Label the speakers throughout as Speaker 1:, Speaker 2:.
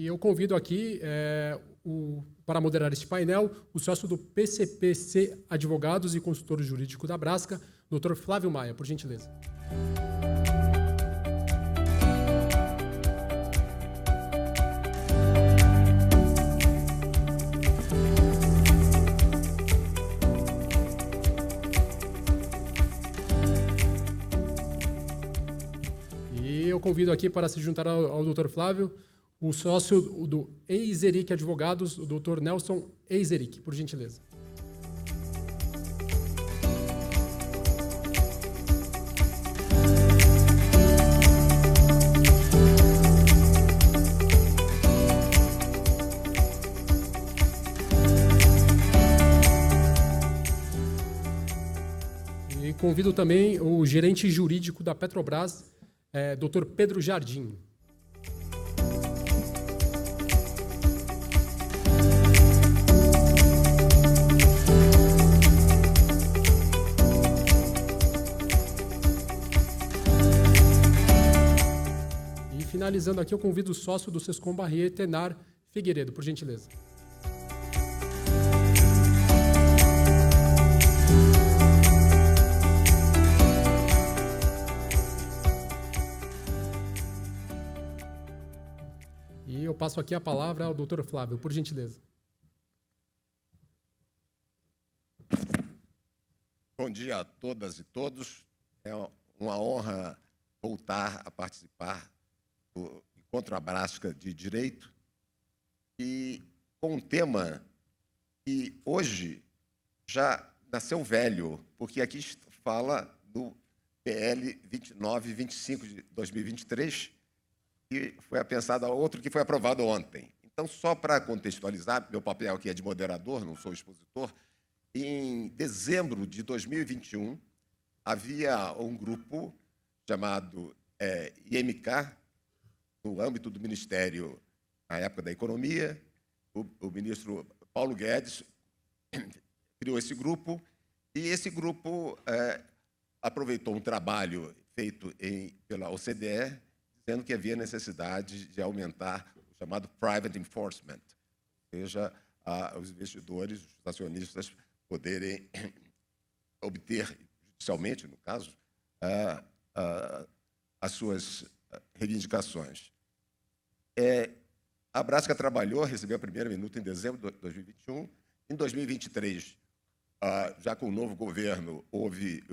Speaker 1: eu convido aqui, para moderar este painel, o sócio do PCPC Advogados e consultor jurídico da Abrasca, Dr. Flávio Maia, por gentileza. E eu convido aqui para se juntar ao Dr. Flávio, o sócio do Eizeric Advogados, o Dr. Nelson Eizeric, por gentileza. E convido também o gerente jurídico da Petrobras, Dr. Pedro Jardim. E finalizando aqui, eu convido o sócio do Sescom Barrier, Tenar Figueiredo, por gentileza. E eu passo aqui a palavra ao Dr. Flávio, por gentileza.
Speaker 2: Bom dia a todas e todos. É uma honra voltar a participar do Encontro Abrasca de Direito e com um tema que hoje já nasceu velho, porque aqui fala do PL 2925 de 2023, que foi pensado a outro que foi aprovado ontem. Então, só para contextualizar, meu papel aqui é de moderador, não sou expositor. Em dezembro de 2021, havia um grupo chamado IMK, no âmbito do Ministério, na época da Economia. O ministro Paulo Guedes criou esse grupo, e esse grupo aproveitou um trabalho feito pela OCDE, dizendo que havia necessidade de aumentar o chamado private enforcement, ou seja, os investidores, os acionistas, poderem obter, judicialmente, no caso, as suas reivindicações. A Abrasca trabalhou, recebeu a primeira minuta em dezembro de 2021. Em 2023, já com o novo governo, houve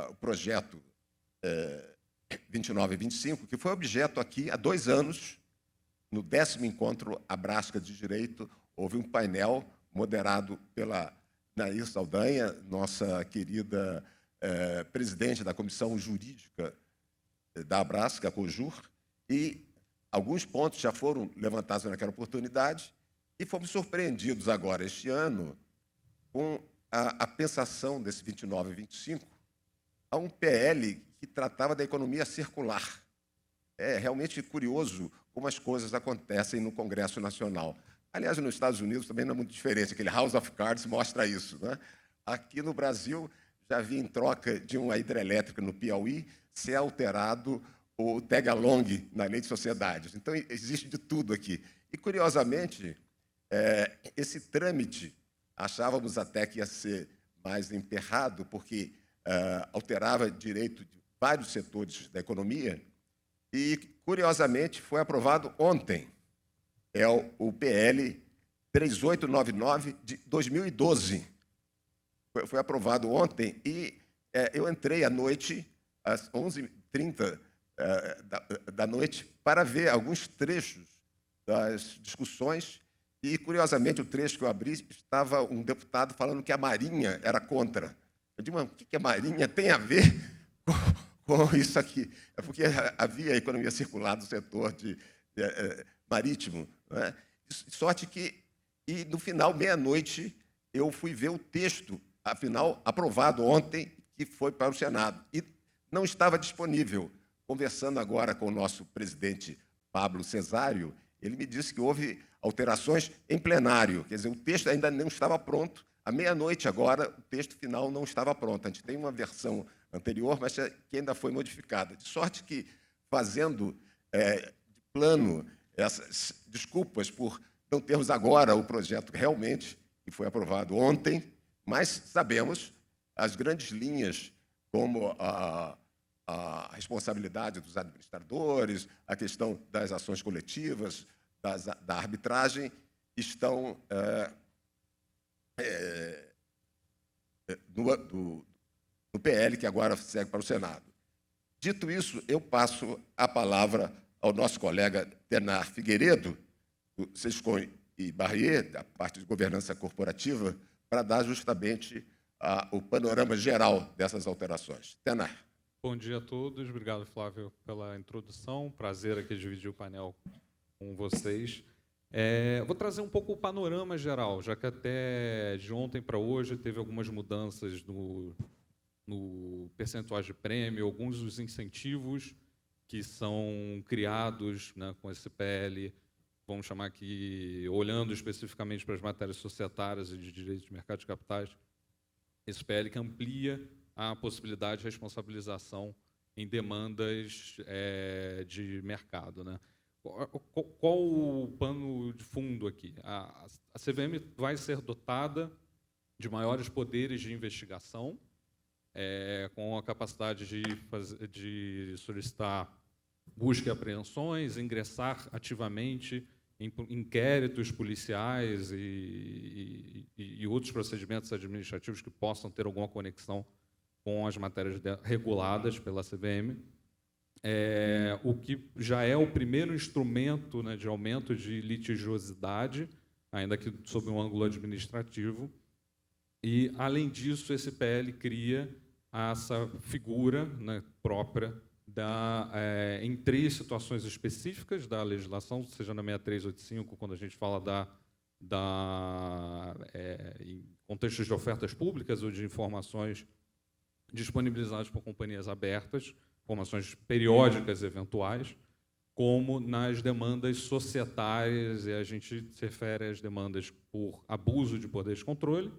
Speaker 2: o projeto 2925, que foi objeto aqui há 2 anos, no 10º Encontro Abrasca de Direito. Houve um painel moderado pela Nair Saldanha, nossa querida presidente da Comissão Jurídica da Abrasca, a COJUR, e alguns pontos já foram levantados naquela oportunidade, e fomos surpreendidos agora, este ano, com a pensação desse 2925 a um PL que tratava da economia circular. É realmente curioso como as coisas acontecem no Congresso Nacional. Aliás, nos Estados Unidos também não é muito diferente, aquele House of Cards mostra isso, né? Aqui no Brasil, já vi em troca de uma hidrelétrica no Piauí ser alterado o tag-along na lei de sociedades. Então, existe de tudo aqui. E, curiosamente, esse trâmite, achávamos até que ia ser mais emperrado, porque alterava direito de vários setores da economia, e, curiosamente, foi aprovado ontem. É o PL 3899 de 2012. Foi aprovado ontem, e eu entrei à noite, às 11h30 da noite, para ver alguns trechos das discussões, e, curiosamente, o trecho que eu abri estava um deputado falando que a Marinha era contra. Eu digo, mas o que a Marinha tem a ver com isso aqui? É porque havia economia circular do setor marítimo. Né? De sorte que, e no final, meia-noite, eu fui ver o texto, afinal, aprovado ontem, que foi para o Senado. E não estava disponível. Conversando agora com o nosso presidente Pablo Cesário, ele me disse que houve alterações em plenário. Quer dizer, o texto ainda não estava pronto. À meia-noite, agora, o texto final não estava pronto. A gente tem uma versão anterior, mas que ainda foi modificada. De sorte que, fazendo de plano essas desculpas por não termos agora o projeto realmente, que foi aprovado ontem, mas sabemos as grandes linhas, como a responsabilidade dos administradores, a questão das ações coletivas, da arbitragem, estão no PL, que agora segue para o Senado. Dito isso, eu passo a palavra ao nosso colega Tenar Figueiredo, do Sescom e Barrier, da parte de governança corporativa, para dar justamente o panorama geral dessas alterações. Tenar.
Speaker 3: Bom dia a todos. Obrigado, Flávio, pela introdução. Prazer aqui dividir o painel com vocês. Vou trazer um pouco o panorama geral, já que até de ontem para hoje teve algumas mudanças no percentual de prêmio, alguns dos incentivos que são criados, né, com esse PL, vamos chamar aqui, olhando especificamente para as matérias societárias e de direito de mercado de capitais, esse PL que amplia a possibilidade de responsabilização em demandas de mercado, né? Qual o pano de fundo aqui? A CVM vai ser dotada de maiores poderes de investigação, com a capacidade de solicitar busca e apreensões, ingressar ativamente em inquéritos policiais e outros procedimentos administrativos que possam ter alguma conexão com as matérias reguladas pela CVM, o que já é o primeiro instrumento, né, de aumento de litigiosidade, ainda que sob um ângulo administrativo. E, além disso, esse PL cria essa figura, né, própria em 3 situações específicas da legislação, seja na 6385, quando a gente fala em contextos de ofertas públicas ou de informações disponibilizadas por companhias abertas, informações periódicas eventuais, como nas demandas societárias, e a gente se refere às demandas por abuso de poder de controle,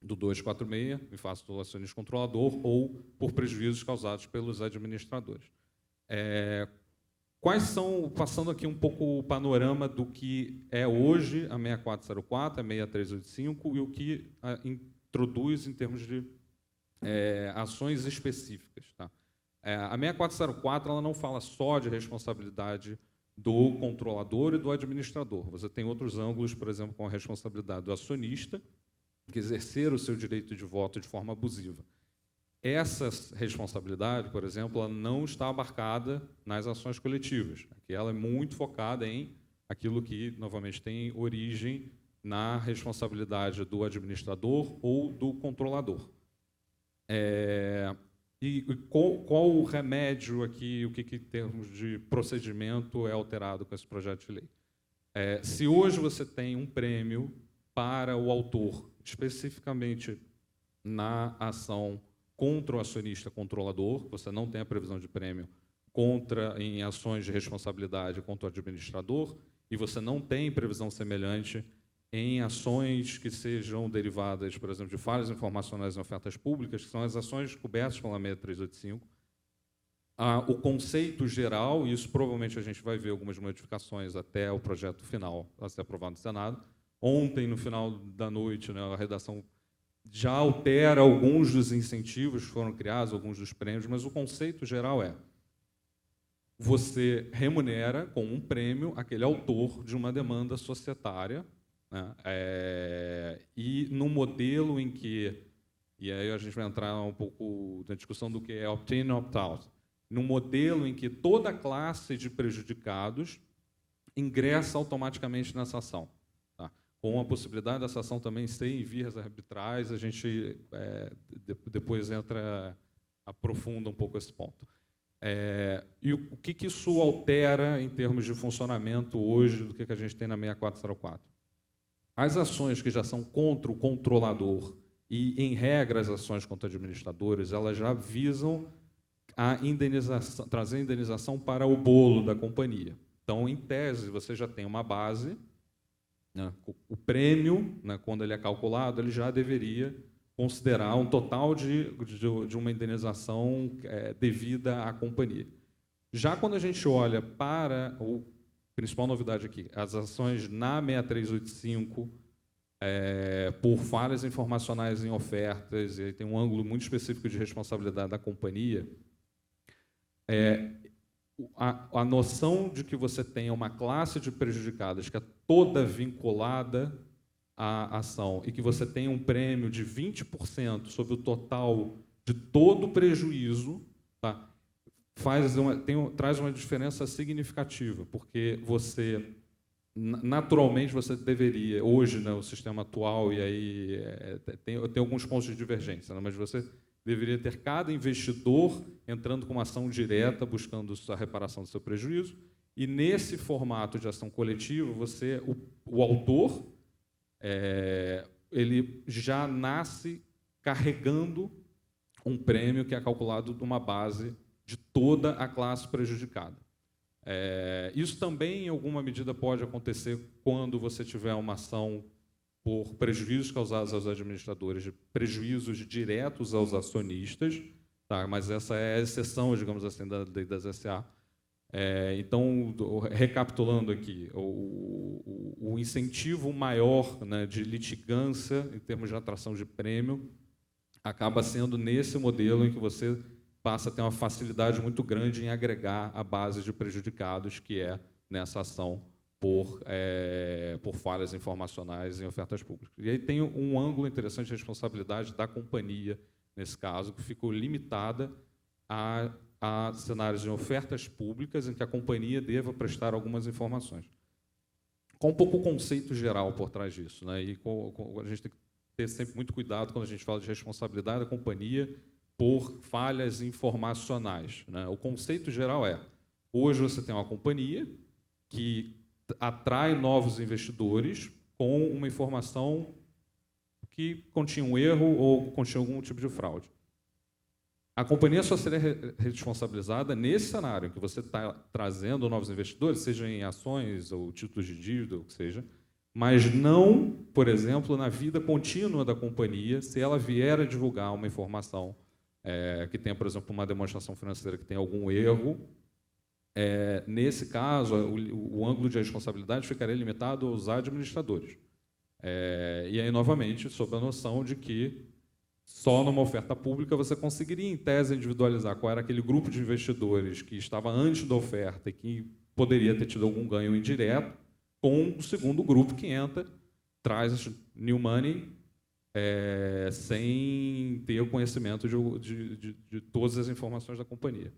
Speaker 3: do 246, em face do acionista controlador, ou por prejuízos causados pelos administradores. Quais são, passando aqui um pouco o panorama do que é hoje a 6404, a 6385, e o que introduz em termos de ações específicas. Tá? A 6404 ela não fala só de responsabilidade do controlador e do administrador. Você tem outros ângulos, por exemplo, com a responsabilidade do acionista, que exercer o seu direito de voto de forma abusiva. Essa responsabilidade, por exemplo, ela não está abarcada nas ações coletivas. Aqui ela é muito focada em aquilo que, novamente, tem origem na responsabilidade do administrador ou do controlador. E qual o remédio aqui, o que em termos de procedimento é alterado com esse projeto de lei? Se hoje você tem um prêmio para o autor, especificamente na ação contra o acionista controlador, você não tem a previsão de prêmio em ações de responsabilidade contra o administrador, e você não tem previsão semelhante em ações que sejam derivadas, por exemplo, de falhas informacionais em ofertas públicas, que são as ações cobertas pela 6385. O conceito geral, e isso provavelmente a gente vai ver algumas modificações até o projeto final a ser aprovado no Senado. Ontem, no final da noite, né, a redação já altera alguns dos incentivos que foram criados, alguns dos prêmios, mas o conceito geral você remunera com um prêmio aquele autor de uma demanda societária, né, e no modelo em que, e aí a gente vai entrar um pouco na discussão do que é opt-in e opt-out, num modelo em que toda classe de prejudicados ingressa automaticamente nessa ação. Com a possibilidade dessa ação também ser em vias arbitrais, a gente depois aprofunda um pouco esse ponto. E o que isso altera em termos de funcionamento hoje do que a gente tem na 6404? As ações que já são contra o controlador e, em regra, as ações contra administradores, elas já visam a indenização, trazer indenização para o bolo da companhia. Então, em tese, você já tem uma base. O prêmio, né, quando ele é calculado, ele já deveria considerar um total de uma indenização devida à companhia. Já quando a gente olha para o principal novidade aqui, as ações na 6385, por falhas informacionais em ofertas, e aí tem um ângulo muito específico de responsabilidade da companhia, a noção de que você tenha uma classe de prejudicados que é toda vinculada à ação e que você tenha um prêmio de 20% sobre o total de todo o prejuízo, tá? Traz uma diferença significativa, porque você, naturalmente, você deveria, hoje, né, o sistema atual, e aí tem alguns pontos de divergência, né, mas você deveria ter cada investidor entrando com uma ação direta, buscando a reparação do seu prejuízo, e nesse formato de ação coletiva, o autor, ele já nasce carregando um prêmio que é calculado de uma base de toda a classe prejudicada. Isso também, em alguma medida, pode acontecer quando você tiver uma ação por prejuízos causados aos administradores, de prejuízos diretos aos acionistas, tá? Mas essa é a exceção, digamos assim, da lei das SA. Então, recapitulando aqui, o incentivo maior, né, de litigância, em termos de atração de prêmio, acaba sendo nesse modelo em que você passa a ter uma facilidade muito grande em agregar a base de prejudicados, que é nessa ação por falhas informacionais em ofertas públicas. E aí tem um ângulo interessante de responsabilidade da companhia, nesse caso, que ficou limitada a cenários de ofertas públicas em que a companhia deva prestar algumas informações. Com um pouco o conceito geral por trás disso, né? E a gente tem que ter sempre muito cuidado quando a gente fala de responsabilidade da companhia por falhas informacionais, né? O conceito geral hoje você tem uma companhia que atrai novos investidores com uma informação que continha um erro ou continha algum tipo de fraude. A companhia só seria responsabilizada nesse cenário em que você está trazendo novos investidores, seja em ações ou títulos de dívida, ou o que seja, mas não, por exemplo, na vida contínua da companhia, se ela vier a divulgar uma informação que tenha, por exemplo, uma demonstração financeira que tenha algum erro. Nesse caso, o ângulo de responsabilidade ficaria limitado aos administradores. E aí, novamente, sob a noção de que só numa oferta pública você conseguiria, em tese, individualizar qual era aquele grupo de investidores que estava antes da oferta e que poderia ter tido algum ganho indireto, com o segundo grupo que entra, traz new money, sem ter o conhecimento de todas as informações da companhia.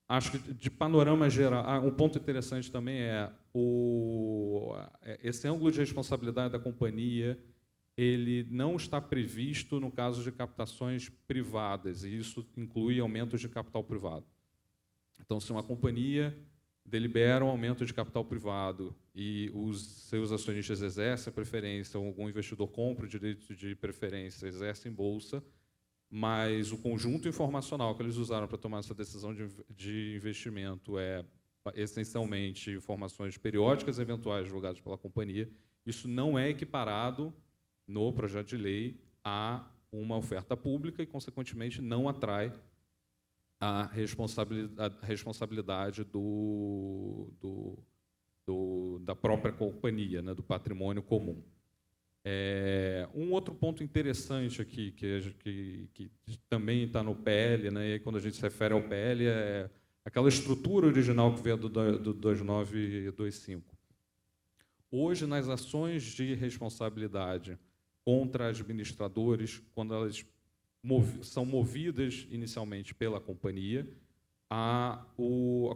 Speaker 3: Acho que, de panorama geral, um ponto interessante também esse ângulo de responsabilidade da companhia, ele não está previsto no caso de captações privadas, e isso inclui aumentos de capital privado. Então, se uma companhia delibera um aumento de capital privado e os seus acionistas exercem a preferência, ou algum investidor compra o direito de preferência, exerce em bolsa, mas o conjunto informacional que eles usaram para tomar essa decisão de investimento é, essencialmente, informações periódicas eventuais divulgadas pela companhia, isso não é equiparado no projeto de lei a uma oferta pública e, consequentemente, não atrai a responsabilidade da própria companhia, né, do patrimônio comum. Um outro ponto interessante aqui, que também está no PL, né, e quando a gente se refere ao PL, é aquela estrutura original que veio do 2925. Hoje, nas ações de responsabilidade contra administradores, quando elas são movidas inicialmente pela companhia, a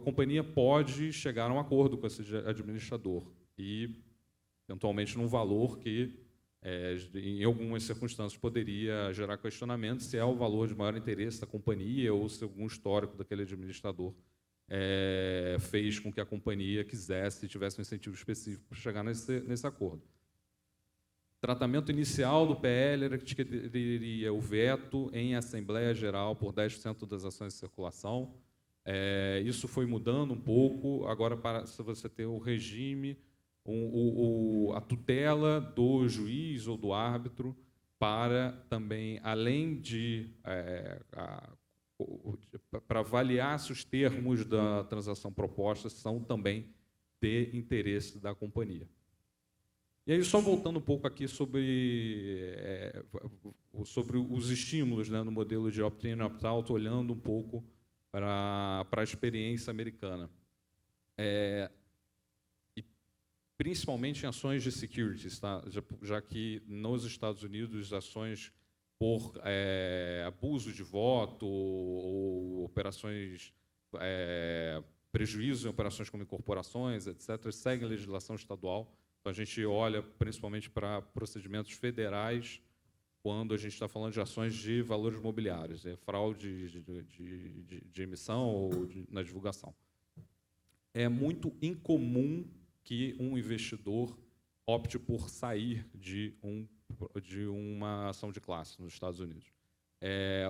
Speaker 3: companhia pode chegar a um acordo com esse administrador e, eventualmente, num valor que, em algumas circunstâncias, poderia gerar questionamento se é o valor de maior interesse da companhia ou se algum histórico daquele administrador fez com que a companhia quisesse e tivesse um incentivo específico para chegar nesse acordo. O tratamento inicial do PL era que teria o veto em Assembleia Geral por 10% das ações de circulação. Isso foi mudando um pouco, agora passa você ter o regime, a tutela do juiz ou do árbitro para também, além de para avaliar se os termos da transação proposta são também de interesse da companhia. E aí, só voltando um pouco aqui sobre os estímulos, né, no modelo de opt-in e opt-out, olhando um pouco para a experiência americana. E principalmente em ações de securities, tá? Já que nos Estados Unidos, ações por abuso de voto ou operações, prejuízo em operações como incorporações, etc., seguem a legislação estadual. Então, a gente olha principalmente para procedimentos federais quando a gente está falando de ações de valores imobiliários, fraude de emissão ou na divulgação. É muito incomum que um investidor opte por sair de uma ação de classe nos Estados Unidos.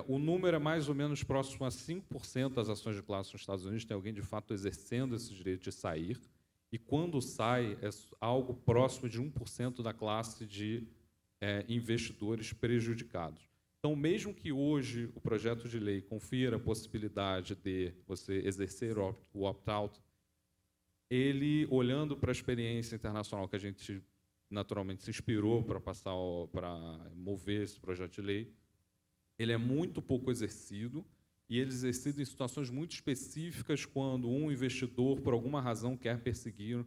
Speaker 3: O número é mais ou menos próximo a 5% das ações de classe nos Estados Unidos, tem alguém, de fato, exercendo esse direito de sair, e quando sai, é algo próximo de 1% da classe de investidores prejudicados. Então, mesmo que hoje o projeto de lei confira a possibilidade de você exercer o opt-out, ele, olhando para a experiência internacional que a gente naturalmente se inspirou para mover esse projeto de lei, ele é muito pouco exercido, e ele é exercido em situações muito específicas, quando um investidor, por alguma razão, quer perseguir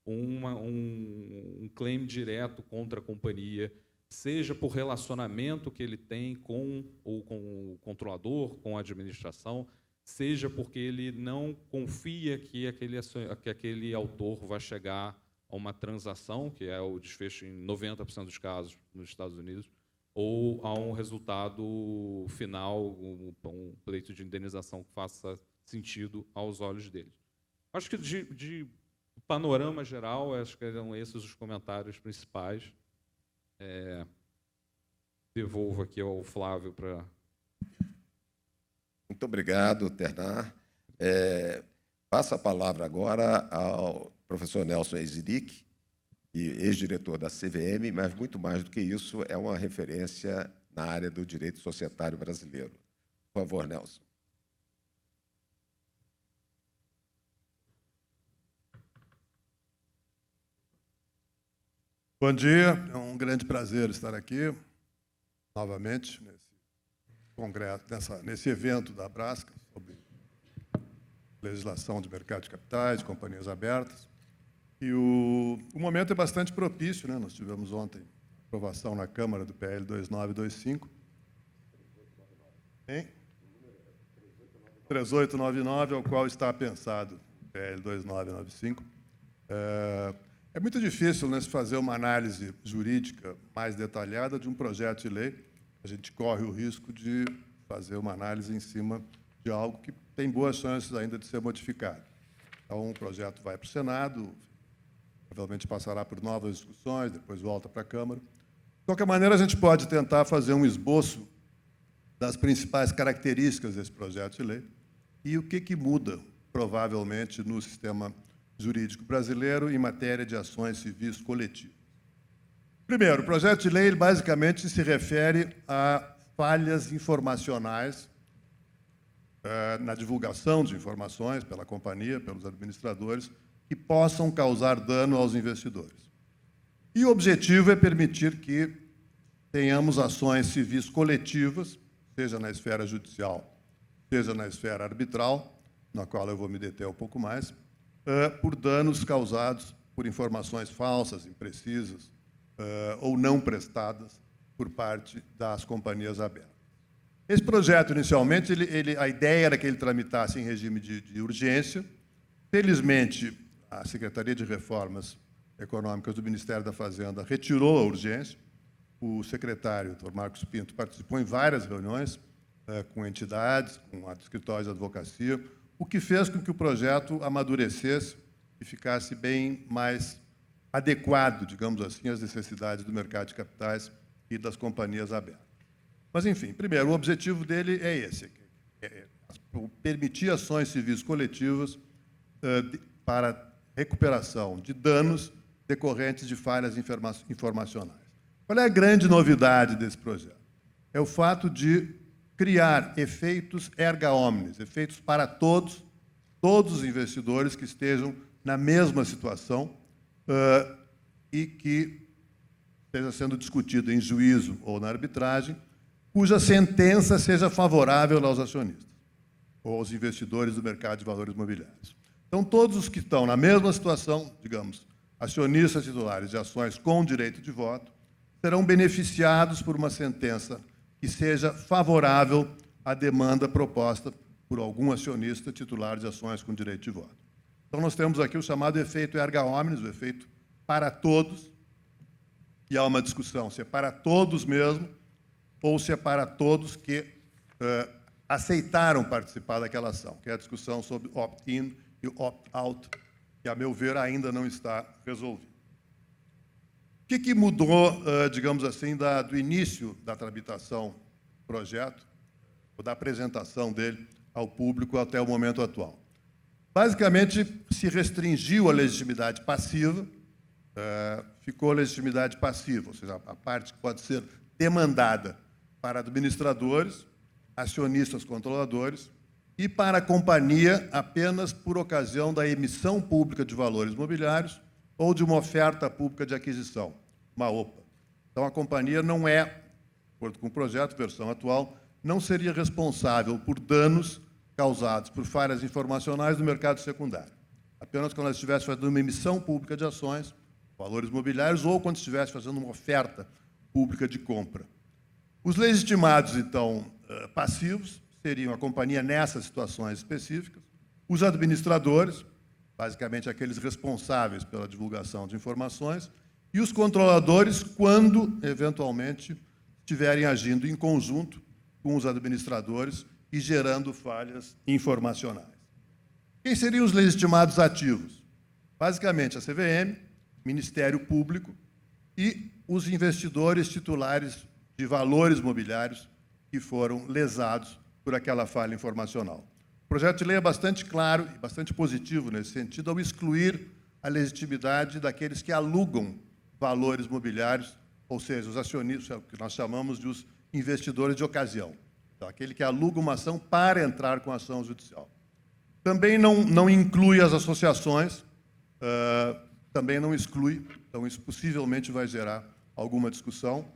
Speaker 3: um claim direto contra a companhia, seja por relacionamento que ele tem com o controlador, com a administração, seja porque ele não confia que aquele autor vai chegar a uma transação, que é o desfecho em 90% dos casos nos Estados Unidos, ou a um resultado final, um pleito de indenização que faça sentido aos olhos deles. Acho que, de panorama geral, acho que eram esses os comentários principais. Devolvo aqui ao Flávio para...
Speaker 2: Muito obrigado, Ternar. Passo a palavra agora ao professor Nelson Eiziric, ex-diretor da CVM, mas, muito mais do que isso, é uma referência na área do direito societário brasileiro. Por favor, Nelson.
Speaker 4: Bom dia, é um grande prazer estar aqui, novamente, nesse congresso, nesse evento da Abrasca, sobre legislação de mercado de capitais, companhias abertas. E o momento é bastante propício, né? Nós tivemos ontem a aprovação na Câmara do PL 2925. 3899, ao qual está pensado o PL 2995. É muito difícil, né, se fazer uma análise jurídica mais detalhada de um projeto de lei. A gente corre o risco de fazer uma análise em cima de algo que tem boas chances ainda de ser modificado. Então, o projeto vai para o Senado, provavelmente passará por novas discussões, depois volta para a Câmara. De qualquer maneira, a gente pode tentar fazer um esboço das principais características desse projeto de lei e o que muda, provavelmente, no sistema jurídico brasileiro em matéria de ações civis coletivas. Primeiro, o projeto de lei basicamente se refere a falhas informacionais na divulgação de informações pela companhia, pelos administradores, que possam causar dano aos investidores. E o objetivo é permitir que tenhamos ações civis coletivas, seja na esfera judicial, seja na esfera arbitral, na qual eu vou me deter um pouco mais, por danos causados por informações falsas, imprecisas ou não prestadas por parte das companhias abertas. Esse projeto, inicialmente, a ideia era que ele tramitasse em regime de urgência. Felizmente, a Secretaria de Reformas Econômicas do Ministério da Fazenda retirou a urgência. O secretário, Dr. Marcos Pinto, participou em várias reuniões com entidades, com escritórios de advocacia, o que fez com que o projeto amadurecesse e ficasse bem mais adequado, digamos assim, às necessidades do mercado de capitais e das companhias abertas. Mas, enfim, primeiro, o objetivo dele é esse, permitir ações civis coletivas para recuperação de danos decorrentes de falhas informacionais. Qual é a grande novidade desse projeto? É o fato de criar efeitos erga omnes, efeitos para todos os investidores que estejam na mesma situação e que esteja sendo discutido em juízo ou na arbitragem, cuja sentença seja favorável aos acionistas ou aos investidores do mercado de valores imobiliários. Então, todos os que estão na mesma situação, digamos, acionistas titulares de ações com direito de voto, serão beneficiados por uma sentença que seja favorável à demanda proposta por algum acionista titular de ações com direito de voto. Então, nós temos aqui o chamado efeito erga omnes, o efeito para todos, e há uma discussão se é para todos mesmo ou se é para todos que aceitaram participar daquela ação, que é a discussão sobre opt-in e opt-out, que, a meu ver, ainda não está resolvido. O que mudou, digamos assim, do início da tramitação do projeto, ou da apresentação dele ao público até o momento atual? Basicamente, se restringiu a legitimidade passiva, ficou a legitimidade passiva, ou seja, a parte que pode ser demandada para administradores, acionistas controladores, e para a companhia apenas por ocasião da emissão pública de valores imobiliários ou de uma oferta pública de aquisição, uma OPA. Então, a companhia não é, de acordo com o projeto, versão atual, não seria responsável por danos causados por falhas informacionais no mercado secundário, apenas quando ela estivesse fazendo uma emissão pública de ações, valores imobiliários, ou quando estivesse fazendo uma oferta pública de compra. Os legitimados, então, passivos, seriam a companhia nessas situações específicas, os administradores, basicamente aqueles responsáveis pela divulgação de informações, e os controladores, quando, eventualmente, estiverem agindo em conjunto com os administradores e gerando falhas informacionais. Quem seriam os legitimados ativos? Basicamente, a CVM, Ministério Público e os investidores titulares de valores imobiliários que foram lesados por aquela falha informacional. O projeto de lei é bastante claro e bastante positivo nesse sentido, ao excluir a legitimidade daqueles que alugam valores imobiliários, ou seja, os acionistas, que nós chamamos de os investidores de ocasião. Então, aquele que aluga uma ação para entrar com a ação judicial. Também não inclui as associações, também não exclui, então isso possivelmente vai gerar alguma discussão,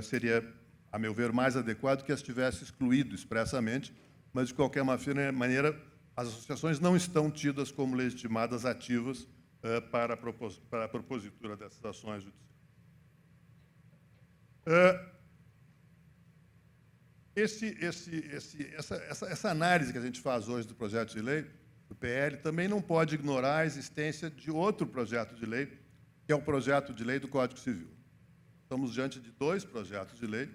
Speaker 4: seria, a meu ver, mais adequado que as tivesse excluído expressamente, mas, de qualquer maneira, as associações não estão tidas como legitimadas ativas para a propositura dessas ações judiciais. Essa análise que a gente faz hoje do projeto de lei, do PL, também não pode ignorar a existência de outro projeto de lei, que é o projeto de lei do Código Civil. Estamos diante de dois projetos de lei.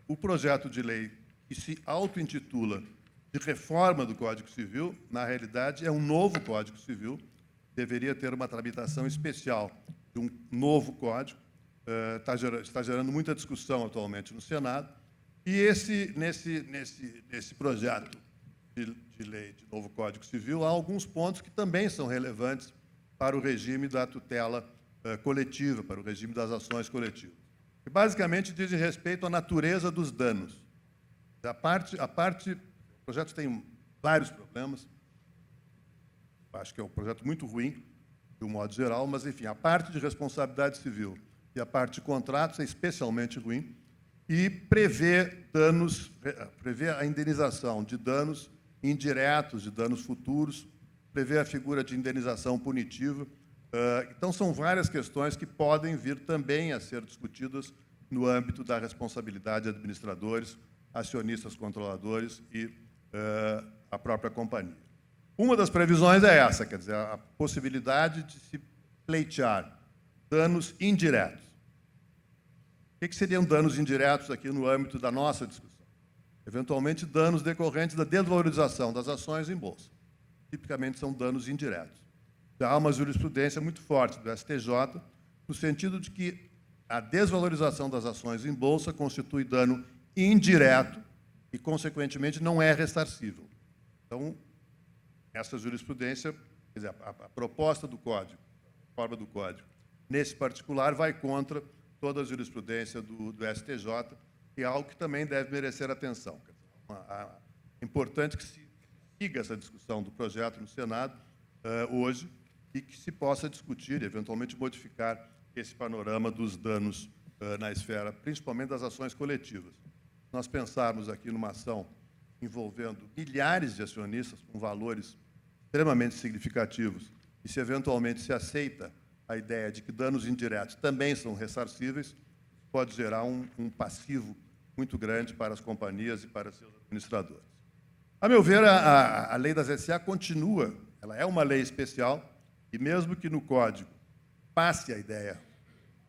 Speaker 4: O projeto de lei que se auto-intitula de reforma do Código Civil, na realidade, é um novo Código Civil, deveria ter uma tramitação especial de um novo código, está gerando muita discussão atualmente no Senado, e nesse projeto de lei de novo Código Civil, há alguns pontos que também são relevantes para o regime da tutela coletiva, para o regime das ações coletivas. Que basicamente dizem respeito à natureza dos danos. O projeto tem vários problemas, acho que é um projeto muito ruim, de um modo geral, mas, enfim, a parte de responsabilidade civil e a parte de contratos é especialmente ruim, e prevê a indenização de danos indiretos, de danos futuros, prevê a figura de indenização punitiva. Então, são várias questões que podem vir também a ser discutidas no âmbito da responsabilidade de administradores, acionistas controladores e a própria companhia. Uma das previsões é essa, quer dizer, a possibilidade de se pleitear danos indiretos. O que seriam danos indiretos aqui no âmbito da nossa discussão? Eventualmente, danos decorrentes da desvalorização das ações em bolsa. Tipicamente, são danos indiretos. Já há uma jurisprudência muito forte do STJ, no sentido de que a desvalorização das ações em bolsa constitui dano indireto e, consequentemente, não é ressarcível. Então, essa jurisprudência, quer dizer, a proposta do Código, a forma do Código, nesse particular, vai contra toda a jurisprudência do STJ, é algo que também deve merecer atenção. É importante que se siga essa discussão do projeto no Senado hoje e que se possa discutir e, eventualmente, modificar esse panorama dos danos na esfera, principalmente das ações coletivas. Nós pensarmos aqui numa ação envolvendo milhares de acionistas com valores extremamente significativos e se, eventualmente, se aceita a ideia de que danos indiretos também são ressarcíveis, pode gerar um passivo muito grande para as companhias e para seus administradores. A meu ver, a lei das SA continua, ela é uma lei especial, e mesmo que no Código passe a ideia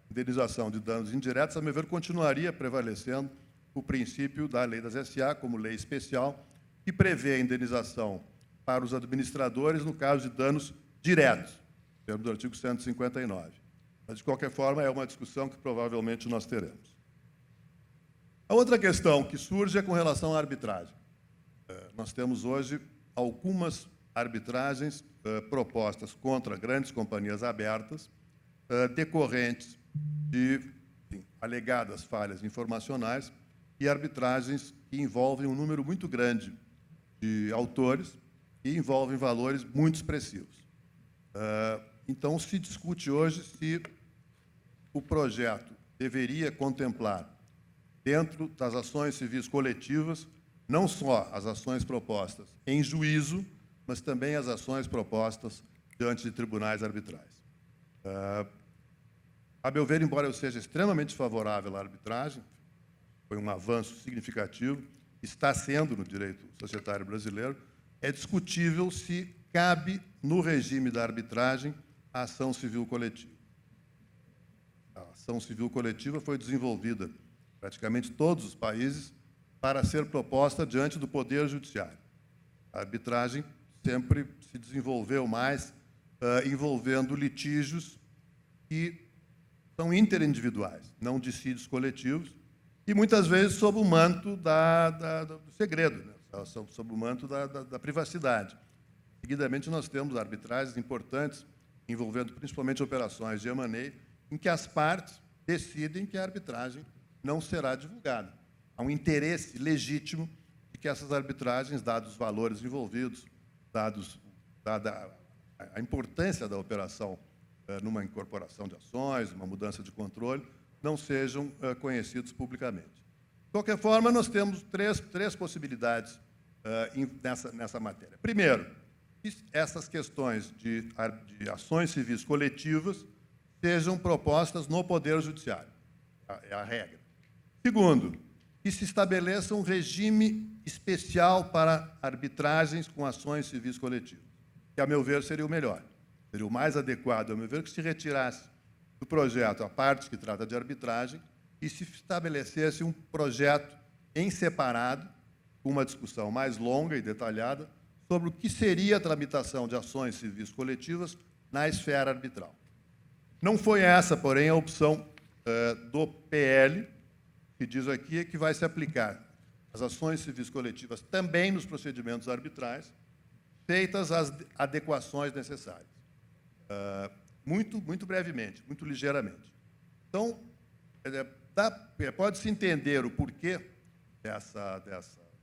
Speaker 4: de indenização de danos indiretos, a meu ver, continuaria prevalecendo o princípio da lei das SA como lei especial, que prevê a indenização para os administradores no caso de danos diretos, termos do artigo 159. Mas, de qualquer forma, é uma discussão que provavelmente nós teremos. A outra questão que surge é com relação à arbitragem. Nós temos hoje algumas arbitragens propostas contra grandes companhias abertas, decorrentes de alegadas falhas informacionais e arbitragens que envolvem um número muito grande de autores e envolvem valores muito expressivos. Então, se discute hoje se o projeto deveria contemplar, dentro das ações civis coletivas, não só as ações propostas em juízo, mas também as ações propostas diante de tribunais arbitrais. A meu ver, embora eu seja extremamente favorável à arbitragem, foi um avanço significativo, está sendo no direito societário brasileiro, é discutível se cabe no regime da arbitragem a ação civil coletiva. A ação civil coletiva foi desenvolvida praticamente todos os países para ser proposta diante do Poder Judiciário. A arbitragem sempre se desenvolveu mais envolvendo litígios que são interindividuais, não dissídios coletivos, e muitas vezes sob o manto do segredo, né? Sob o manto da privacidade. Seguidamente, nós temos arbitragens importantes envolvendo principalmente operações de M&A, em que as partes decidem que a arbitragem não será divulgada. Há um interesse legítimo de que essas arbitragens, dados os valores envolvidos, dada a importância da operação numa incorporação de ações, uma mudança de controle, não sejam conhecidos publicamente. De qualquer forma, nós temos três possibilidades nessa matéria. Primeiro, que essas questões de ações civis coletivas sejam propostas no Poder Judiciário. É a regra. Segundo, que se estabeleça um regime especial para arbitragens com ações civis coletivas, que, a meu ver, seria o melhor. Seria o mais adequado, a meu ver, que se retirasse do projeto a parte que trata de arbitragem e se estabelecesse um projeto em separado, com uma discussão mais longa e detalhada, sobre o que seria a tramitação de ações civis coletivas na esfera arbitral. Não foi essa, porém, a opção do PL, que diz aqui que vai se aplicar as ações civis coletivas também nos procedimentos arbitrais, feitas as adequações necessárias. Muito brevemente, muito ligeiramente. Então, pode-se entender o porquê dessa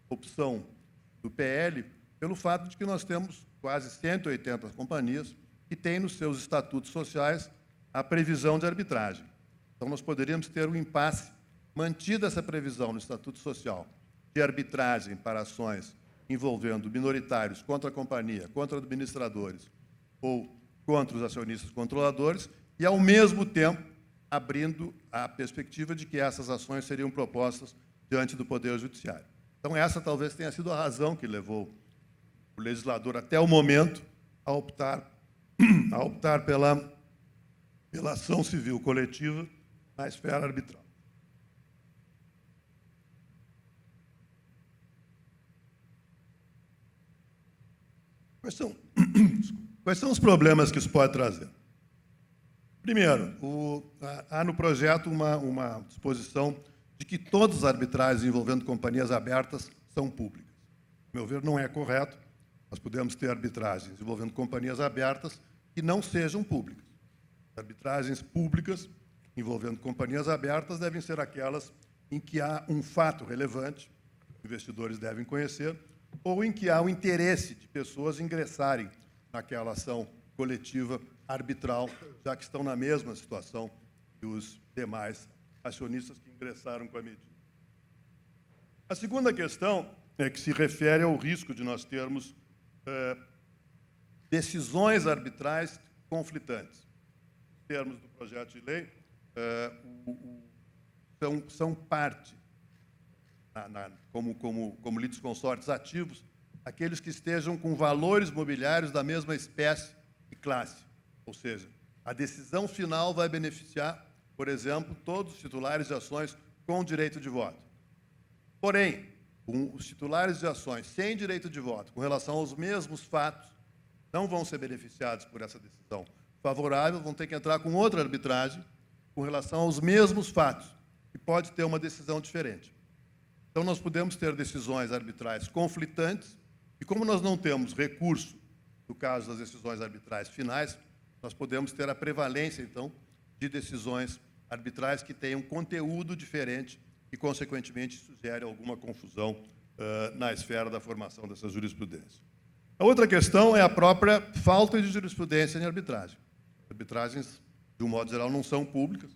Speaker 4: opção do PL pelo fato de que nós temos quase 180 companhias que têm nos seus estatutos sociais a previsão de arbitragem. Então, nós poderíamos ter um impasse, mantida essa previsão no estatuto social de arbitragem para ações envolvendo minoritários contra a companhia, contra administradores ou contra os acionistas controladores, e, ao mesmo tempo, abrindo a perspectiva de que essas ações seriam propostas diante do Poder Judiciário. Então, essa talvez tenha sido a razão que levou o legislador, até o momento, a optar pela ação civil coletiva na esfera arbitral. Quais são os problemas que isso pode trazer? Primeiro, há no projeto uma disposição de que todas as arbitragens envolvendo companhias abertas são públicas. A meu ver, não é correto. Nós podemos ter arbitragens envolvendo companhias abertas que não sejam públicas. Arbitragens públicas envolvendo companhias abertas devem ser aquelas em que há um fato relevante, que investidores devem conhecer, ou em que há o interesse de pessoas ingressarem naquela ação coletiva arbitral, já que estão na mesma situação que os demais acionistas que ingressaram com a medida. A segunda questão é que se refere ao risco de nós termos decisões arbitrais conflitantes. Em termos do projeto de lei, são parte, como litisconsortes ativos, aqueles que estejam com valores mobiliários da mesma espécie e classe. Ou seja, a decisão final vai beneficiar, por exemplo, todos os titulares de ações com direito de voto. Porém, os titulares de ações sem direito de voto, com relação aos mesmos fatos, não vão ser beneficiados por essa decisão favorável, vão ter que entrar com outra arbitragem com relação aos mesmos fatos, e pode ter uma decisão diferente. Então, nós podemos ter decisões arbitrais conflitantes, e como nós não temos recurso, no caso das decisões arbitrais finais, nós podemos ter a prevalência, então, de decisões arbitrais que tenham conteúdo diferente e, consequentemente, isso gere alguma confusão na esfera da formação dessa jurisprudência. A outra questão é a própria falta de jurisprudência em arbitragem. Arbitragens, de um modo geral, não são públicas,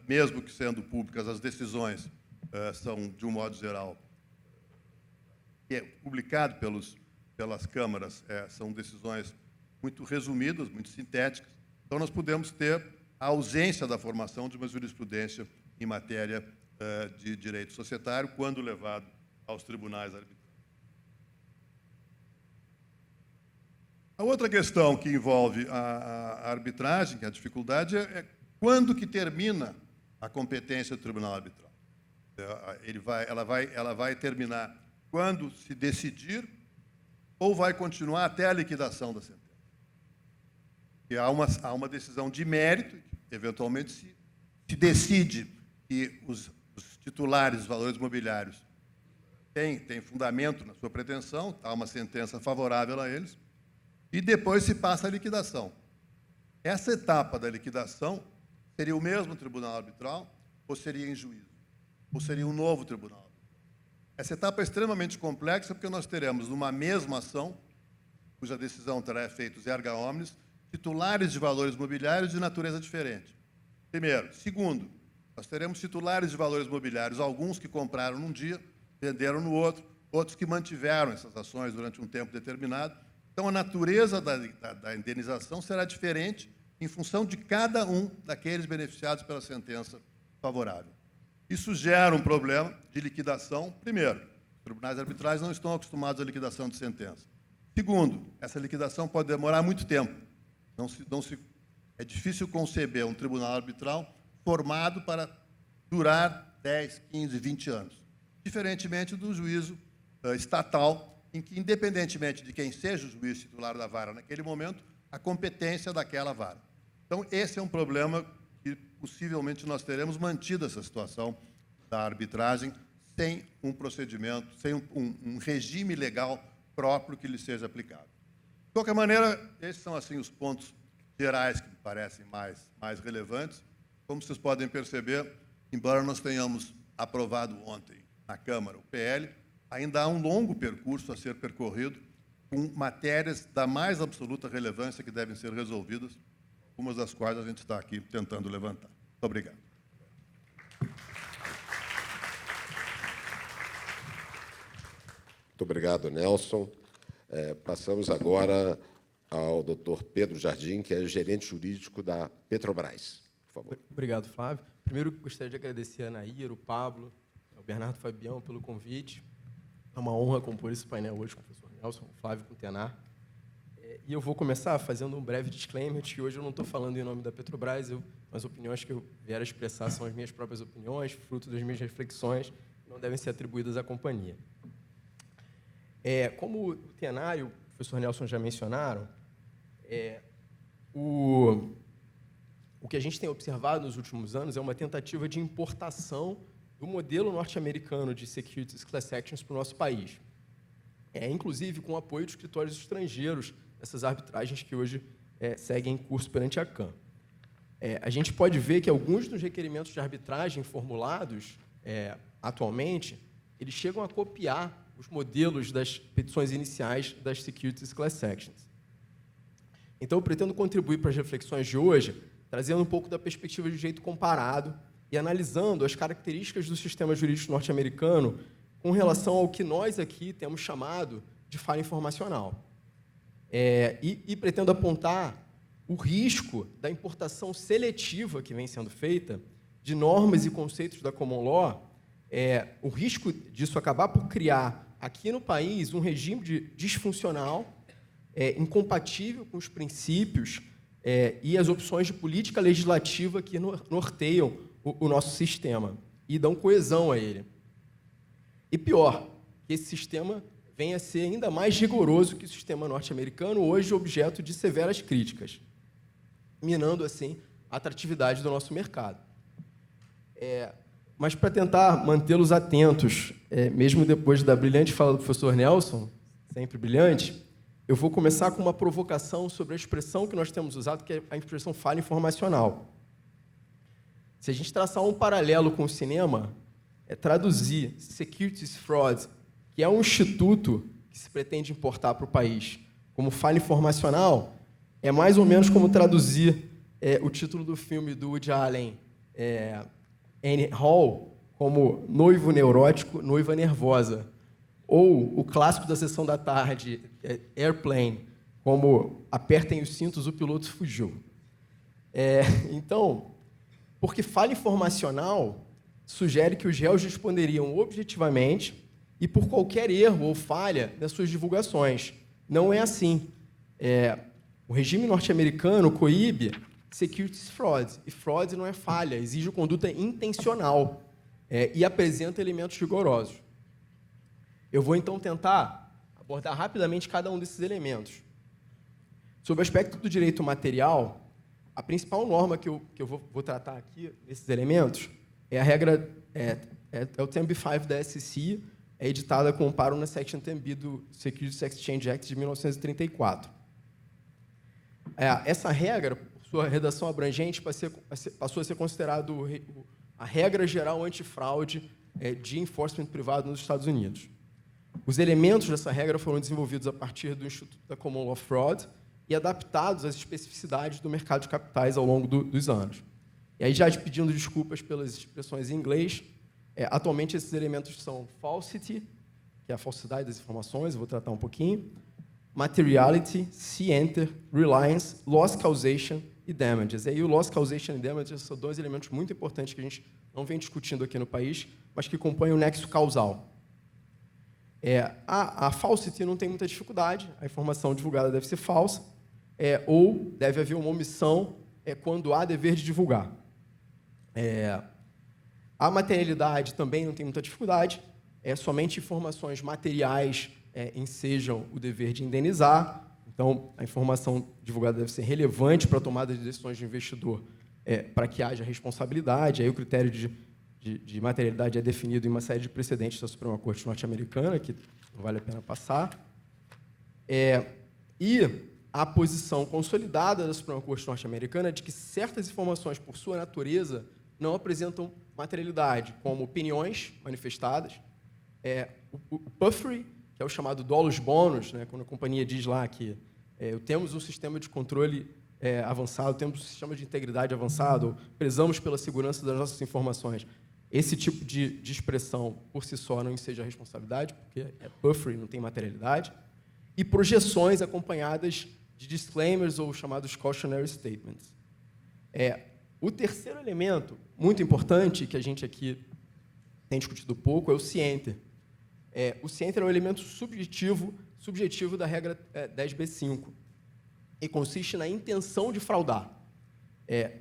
Speaker 4: mesmo que sendo públicas, as decisões são, de um modo geral, publicado pelas câmaras, são decisões muito resumidas, muito sintéticas. Então, nós podemos ter a ausência da formação de uma jurisprudência em matéria de direito societário, quando levado aos tribunais arbitrais. A outra questão que envolve a arbitragem, que é a dificuldade, é quando que termina a competência do tribunal arbitral. Ela vai terminar quando se decidir ou vai continuar até a liquidação da sentença. E há uma decisão de mérito, eventualmente se decide que os titulares dos valores imobiliários têm fundamento na sua pretensão, há uma sentença favorável a eles, e depois se passa a liquidação. Essa etapa da liquidação seria o mesmo tribunal arbitral ou seria em juízo? Ou seria um novo tribunal arbitral? Essa etapa é extremamente complexa porque nós teremos, numa mesma ação, cuja decisão terá efeitos erga omnes, titulares de valores mobiliários de natureza diferente. Primeiro. Segundo, nós teremos titulares de valores mobiliários, alguns que compraram num dia, venderam no outro, outros que mantiveram essas ações durante um tempo determinado. Então, a natureza da indenização será diferente em função de cada um daqueles beneficiados pela sentença favorável. Isso gera um problema de liquidação. Primeiro, os tribunais arbitrais não estão acostumados à liquidação de sentença. Segundo, essa liquidação pode demorar muito tempo. É difícil conceber um tribunal arbitral formado para durar 10, 15, 20 anos. Diferentemente do juízo estatal, em que, independentemente de quem seja o juiz titular da vara naquele momento, a competência daquela vara. Então, esse é um problema que, possivelmente, nós teremos mantido essa situação da arbitragem sem um procedimento, sem um regime legal próprio que lhe seja aplicado. De qualquer maneira, esses são, assim, os pontos gerais que me parecem mais relevantes. Como vocês podem perceber, embora nós tenhamos aprovado ontem na Câmara o PL, ainda há um longo percurso a ser percorrido, com matérias da mais absoluta relevância que devem ser resolvidas, algumas das quais a gente está aqui tentando levantar. Muito obrigado.
Speaker 2: Muito obrigado, Nelson. Passamos agora ao doutor Pedro Jardim, que é gerente jurídico da Petrobras. Por favor.
Speaker 5: Obrigado, Flávio. Primeiro, gostaria de agradecer a Anaíra, o Pablo, ao Bernardo Fabião pelo convite. É uma honra compor esse painel hoje com o professor Nelson, o Flávio com o Tenar. E eu vou começar fazendo um breve disclaimer de que hoje eu não estou falando em nome da Petrobras, as opiniões que eu vier a expressar são as minhas próprias opiniões, fruto das minhas reflexões, não devem ser atribuídas à companhia. Como o Tenar e o professor Nelson já mencionaram, o que a gente tem observado nos últimos anos é uma tentativa de importação do modelo norte-americano de securities class actions para o nosso país. Inclusive com o apoio de escritórios estrangeiros nessas arbitragens que hoje seguem em curso perante a CAN. A gente pode ver que alguns dos requerimentos de arbitragem formulados atualmente, eles chegam a copiar os modelos das petições iniciais das Securities Class Actions. Então, eu pretendo contribuir para as reflexões de hoje, trazendo um pouco da perspectiva de direito comparado e analisando as características do sistema jurídico norte-americano com relação ao que nós aqui temos chamado de falha informacional. E pretendo apontar o risco da importação seletiva que vem sendo feita de normas e conceitos da common law, o risco disso acabar por criar aqui no país um regime disfuncional, incompatível com os princípios e as opções de política legislativa que norteiam o nosso sistema e dão coesão a ele. E pior, que esse sistema venha a ser ainda mais rigoroso que o sistema norte-americano, hoje objeto de severas críticas, minando, assim, a atratividade do nosso mercado. Mas, para tentar mantê-los atentos, mesmo depois da brilhante fala do professor Nelson, sempre brilhante, eu vou começar com uma provocação sobre a expressão que nós temos usado, que é a expressão falha informacional. Se a gente traçar um paralelo com o cinema, traduzir Securities Fraud, que é um instituto que se pretende importar para o país, como falha informacional, é mais ou menos como traduzir o título do filme do Woody Allen, Annie Hall, como noivo neurótico, noiva nervosa. Ou o clássico da sessão da tarde, Airplane, como apertem os cintos, o piloto fugiu. Então, porque falha informacional sugere que os réus responderiam objetivamente e por qualquer erro ou falha nas suas divulgações. Não é assim. O regime norte-americano coíbe securities fraud, e fraud não é falha, exige conduta intencional e apresenta elementos rigorosos. Eu vou, então, tentar abordar rapidamente cada um desses elementos. Sob o aspecto do direito material, a principal norma que eu vou tratar aqui, desses elementos, é a regra, o 10b-5 da SEC, editada com amparo na Section 10b do Securities Exchange Act de 1934. Essa regra, por sua redação abrangente, passou a ser considerada a regra geral antifraude de enforcement privado nos Estados Unidos. Os elementos dessa regra foram desenvolvidos a partir do Instituto da Common Law Fraud e adaptados às especificidades do mercado de capitais ao longo dos anos. E aí, já pedindo desculpas pelas expressões em inglês, atualmente esses elementos são falsity, que é a falsidade das informações, eu vou tratar um pouquinho, materiality, scienter, reliance, loss causation e damages. E aí, o loss causation e damages são dois elementos muito importantes que a gente não vem discutindo aqui no país, mas que compõem o nexo causal. A falsity não tem muita dificuldade, a informação divulgada deve ser falsa, ou deve haver uma omissão quando há dever de divulgar. A materialidade também não tem muita dificuldade, somente informações materiais ensejam o dever de indenizar, então a informação divulgada deve ser relevante para a tomada de decisões de investidor, para que haja responsabilidade, aí o critério de materialidade é definido em uma série de precedentes da Suprema Corte norte-americana, que não vale a pena passar. E a posição consolidada da Suprema Corte norte-americana é de que certas informações, por sua natureza, não apresentam materialidade, como opiniões manifestadas, o puffery, que é o chamado dolus bonus, né, quando a companhia diz lá que temos um sistema de controle avançado, temos um sistema de integridade avançado, prezamos pela segurança das nossas informações. Esse tipo de expressão, por si só, não enseja a responsabilidade, porque é puffery, não tem materialidade, e projeções acompanhadas de disclaimers ou chamados cautionary statements. O terceiro elemento, muito importante, que a gente aqui tem discutido pouco, é o scienter. O scienter é um elemento subjetivo da regra 10b-5 e consiste na intenção de fraudar.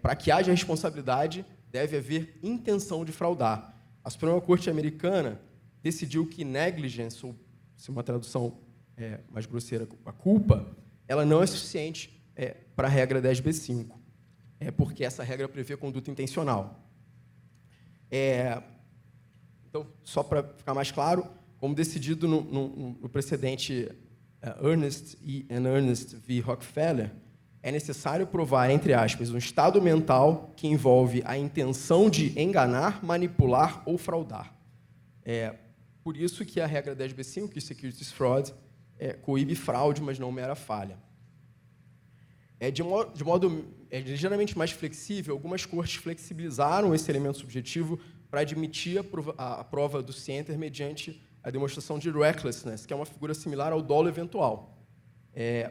Speaker 5: Para que haja responsabilidade, deve haver intenção de fraudar. A Suprema Corte americana decidiu que negligence, ou se uma tradução mais grosseira, a culpa, ela não é suficiente para a regra 10b-5, porque essa regra prevê conduta intencional. Então, só para ficar mais claro, como decidido no precedente Ernest v. Rockefeller, é necessário provar, entre aspas, um estado mental que envolve a intenção de enganar, manipular ou fraudar. Por isso que a regra 10b5, que Securities Fraud, coíbe fraude, mas não mera falha. De modo ligeiramente mais flexível, algumas cortes flexibilizaram esse elemento subjetivo para admitir a prova do scienter mediante a demonstração de recklessness, que é uma figura similar ao dolo eventual.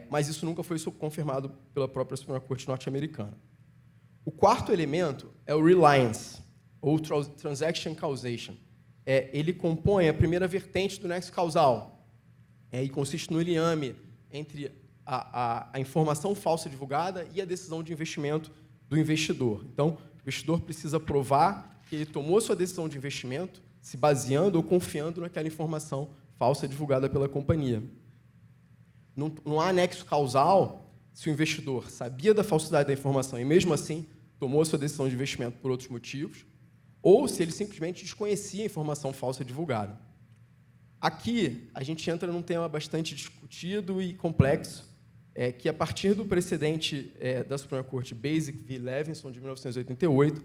Speaker 5: Mas isso nunca foi confirmado pela própria Suprema Corte norte-americana. O quarto elemento é o reliance, ou transaction causation. Ele compõe a primeira vertente do nexo causal, e consiste no liame entre a informação falsa divulgada e a decisão de investimento do investidor. Então, o investidor precisa provar que ele tomou sua decisão de investimento se baseando ou confiando naquela informação falsa divulgada pela companhia. Não há nexo causal se o investidor sabia da falsidade da informação e, mesmo assim, tomou sua decisão de investimento por outros motivos, ou se ele simplesmente desconhecia a informação falsa divulgada. Aqui, a gente entra num tema bastante discutido e complexo, que, a partir do precedente da Suprema Corte Basic v. Levinson, de 1988,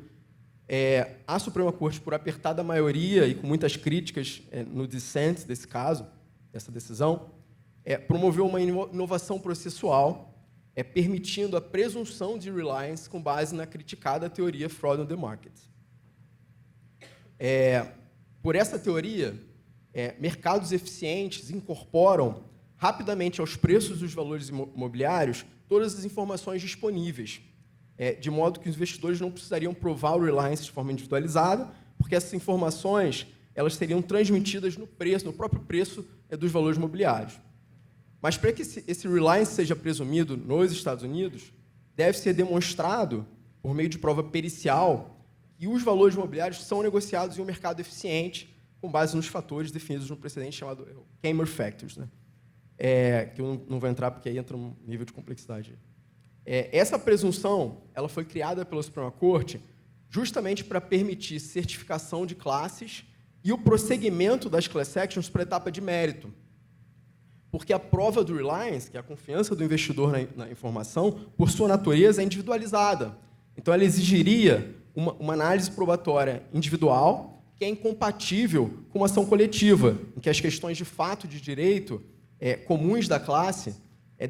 Speaker 5: a Suprema Corte, por apertada maioria e com muitas críticas no dissent desse caso, dessa decisão, promoveu uma inovação processual, permitindo a presunção de reliance com base na criticada teoria Fraud on the Market. Por essa teoria, mercados eficientes incorporam rapidamente aos preços dos valores imobiliários todas as informações disponíveis, de modo que os investidores não precisariam provar o reliance de forma individualizada, porque essas informações elas seriam transmitidas no próprio preço dos valores imobiliários. Mas, para que esse reliance seja presumido nos Estados Unidos, deve ser demonstrado, por meio de prova pericial, que os valores imobiliários são negociados em um mercado eficiente, com base nos fatores definidos no precedente chamado Kamer Factors, né? Que eu não vou entrar porque aí entra um nível de complexidade. Essa presunção ela foi criada pela Suprema Corte justamente para permitir certificação de classes e o prosseguimento das class actions para a etapa de mérito. Porque a prova do reliance, que é a confiança do investidor na informação, por sua natureza, é individualizada. Então, ela exigiria uma análise probatória individual que é incompatível com uma ação coletiva, em que as questões de fato de direito comuns da classe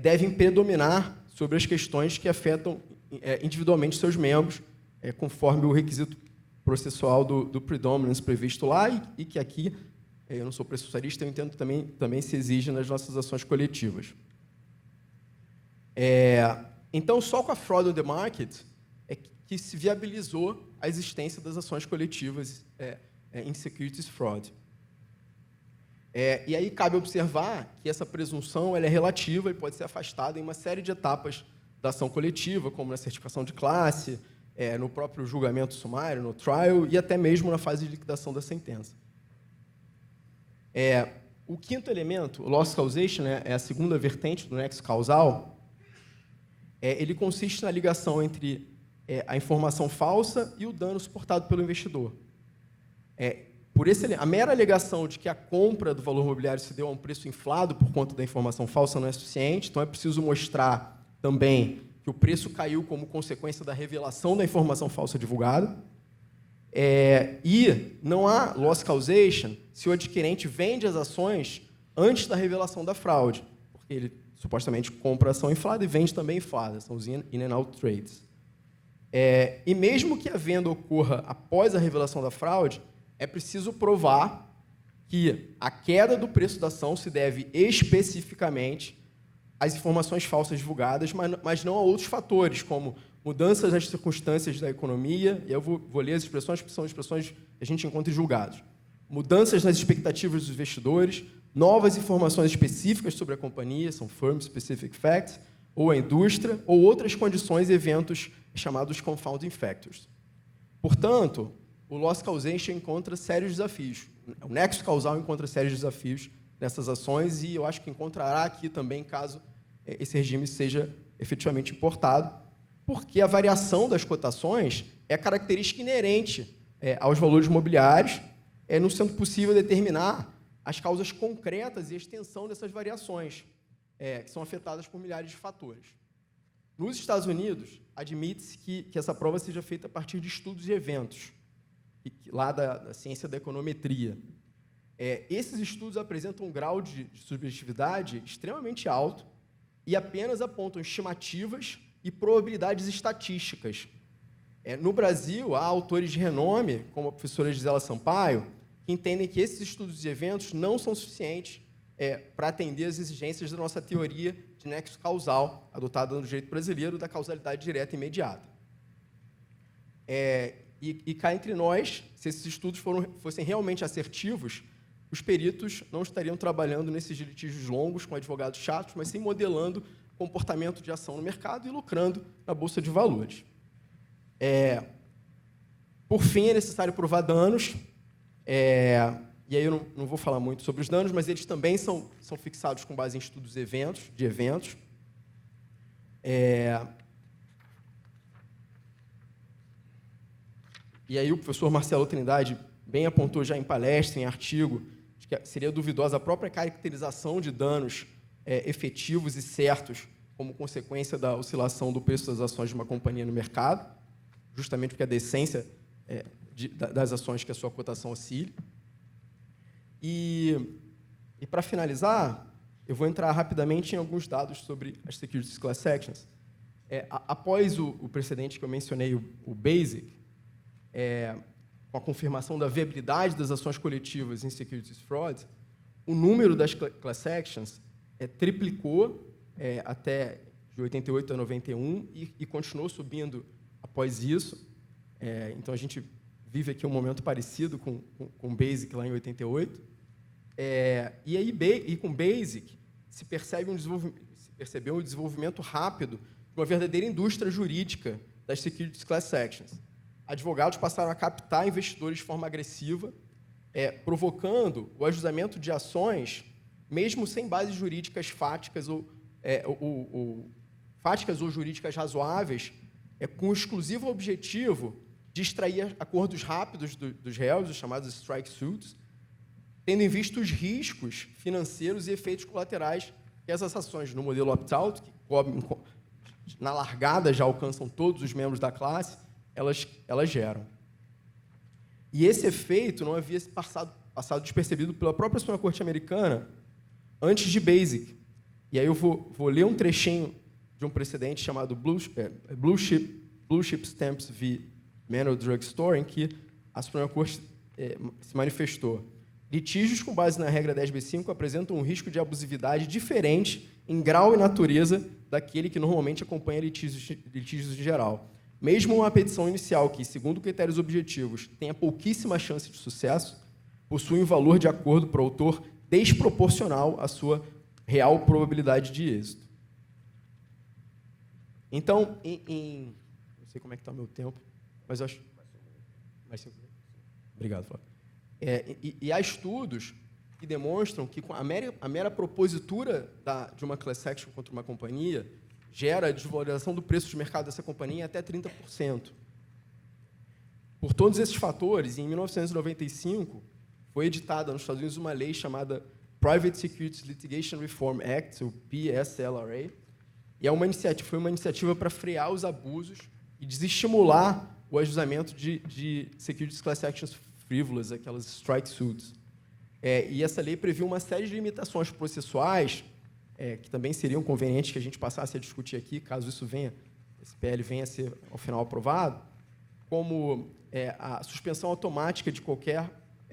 Speaker 5: devem predominar sobre as questões que afetam individualmente seus membros, conforme o requisito processual do predominance previsto lá e que aqui, eu não sou processualista, eu entendo que também se exige nas nossas ações coletivas. Então, só com a fraud on the market que se viabilizou a existência das ações coletivas em securities fraud. E aí cabe observar que essa presunção ela é relativa e pode ser afastada em uma série de etapas da ação coletiva, como na certificação de classe, no próprio julgamento sumário, no trial e até mesmo na fase de liquidação da sentença. O quinto elemento, o loss causation, é a segunda vertente do nexo causal. Ele consiste na ligação entre a informação falsa e o dano suportado pelo investidor. A mera alegação de que a compra do valor imobiliário se deu a um preço inflado por conta da informação falsa não é suficiente, então é preciso mostrar também que o preço caiu como consequência da revelação da informação falsa divulgada. E não há loss causation se o adquirente vende as ações antes da revelação da fraude, porque ele supostamente compra a ação inflada e vende também inflada, são os in and out trades. E mesmo que a venda ocorra após a revelação da fraude, é preciso provar que a queda do preço da ação se deve especificamente às informações falsas divulgadas, mas não a outros fatores, como mudanças nas circunstâncias da economia, e eu vou ler as expressões que são expressões que a gente encontra em julgados. Mudanças nas expectativas dos investidores, novas informações específicas sobre a companhia, são firm-specific facts, ou a indústria, ou outras condições e eventos chamados confounding factors. Portanto, o loss causation encontra sérios desafios. O nexo causal encontra sérios desafios nessas ações e eu acho que encontrará aqui também, caso esse regime seja efetivamente importado, porque a variação das cotações é característica inerente aos valores imobiliários, não sendo possível determinar as causas concretas e a extensão dessas variações, que são afetadas por milhares de fatores. Nos Estados Unidos, admite-se que essa prova seja feita a partir de estudos e eventos, lá da ciência da econometria. Esses estudos apresentam um grau de subjetividade extremamente alto e apenas apontam estimativas e probabilidades estatísticas. No Brasil, há autores de renome, como a professora Gisela Sampaio, que entendem que esses estudos e eventos não são suficientes para atender às exigências da nossa teoria de nexo causal, adotada no direito brasileiro, da causalidade direta e imediata. E cá entre nós, se esses estudos fossem realmente assertivos, os peritos não estariam trabalhando nesses litígios longos com advogados chatos, mas sim modelando comportamento de ação no mercado e lucrando na Bolsa de Valores. Por fim, é necessário provar danos, e aí eu não vou falar muito sobre os danos, mas eles também são fixados com base em estudos de eventos. E aí o professor Marcelo Trindade bem apontou já em palestra, em artigo, de que seria duvidosa a própria caracterização de danos efetivos e certos como consequência da oscilação do preço das ações de uma companhia no mercado, justamente porque a decência das ações que a sua cotação oscile. E para finalizar, eu vou entrar rapidamente em alguns dados sobre as Securities Class Actions. Após o precedente que eu mencionei, o BASIC, com a confirmação da viabilidade das ações coletivas em Securities Fraud, o número das Class Actions triplicou até de 88 a 91 e continuou subindo após isso. Então, a gente vive aqui um momento parecido com o BASIC lá em 88. E com o BASIC se percebeu um desenvolvimento rápido de uma verdadeira indústria jurídica das Securities Class Actions. Advogados passaram a captar investidores de forma agressiva, provocando o ajustamento de ações, mesmo sem bases jurídicas fáticas ou jurídicas razoáveis, com o exclusivo objetivo de extrair acordos rápidos dos réus, os chamados strike suits, tendo em vista os riscos financeiros e efeitos colaterais que essas ações, no modelo opt-out, que na largada já alcançam todos os membros da classe, elas geram. E esse efeito não havia passado despercebido pela própria Suprema Corte americana antes de BASIC. E aí eu vou ler um trechinho de um precedente chamado Blue Chip Stamps v. Manual Drug Store, em que a Suprema Corte se manifestou. Litígios com base na regra 10b5 apresentam um risco de abusividade diferente em grau e natureza daquele que normalmente acompanha litígios em geral. Mesmo uma petição inicial que, segundo critérios objetivos, tenha pouquíssima chance de sucesso, possui um valor de acordo para o autor desproporcional à sua real probabilidade de êxito. Então, não sei como é que está o meu tempo, mas eu acho... Mais 5 minutos? Obrigado, Flávio. E há estudos que demonstram que a mera propositura de uma class action contra uma companhia gera a desvalorização do preço de mercado dessa companhia em até 30%. Por todos esses fatores, em 1995, foi editada nos Estados Unidos uma lei chamada Private Securities Litigation Reform Act, o PSLRA, e foi uma iniciativa para frear os abusos e desestimular o ajustamento de securities class actions frivolous, aquelas strike suits. E essa lei previu uma série de limitações processuais que também seriam convenientes que a gente passasse a discutir aqui, caso esse PL venha a ser, ao final, aprovado, como a suspensão automática de qualquer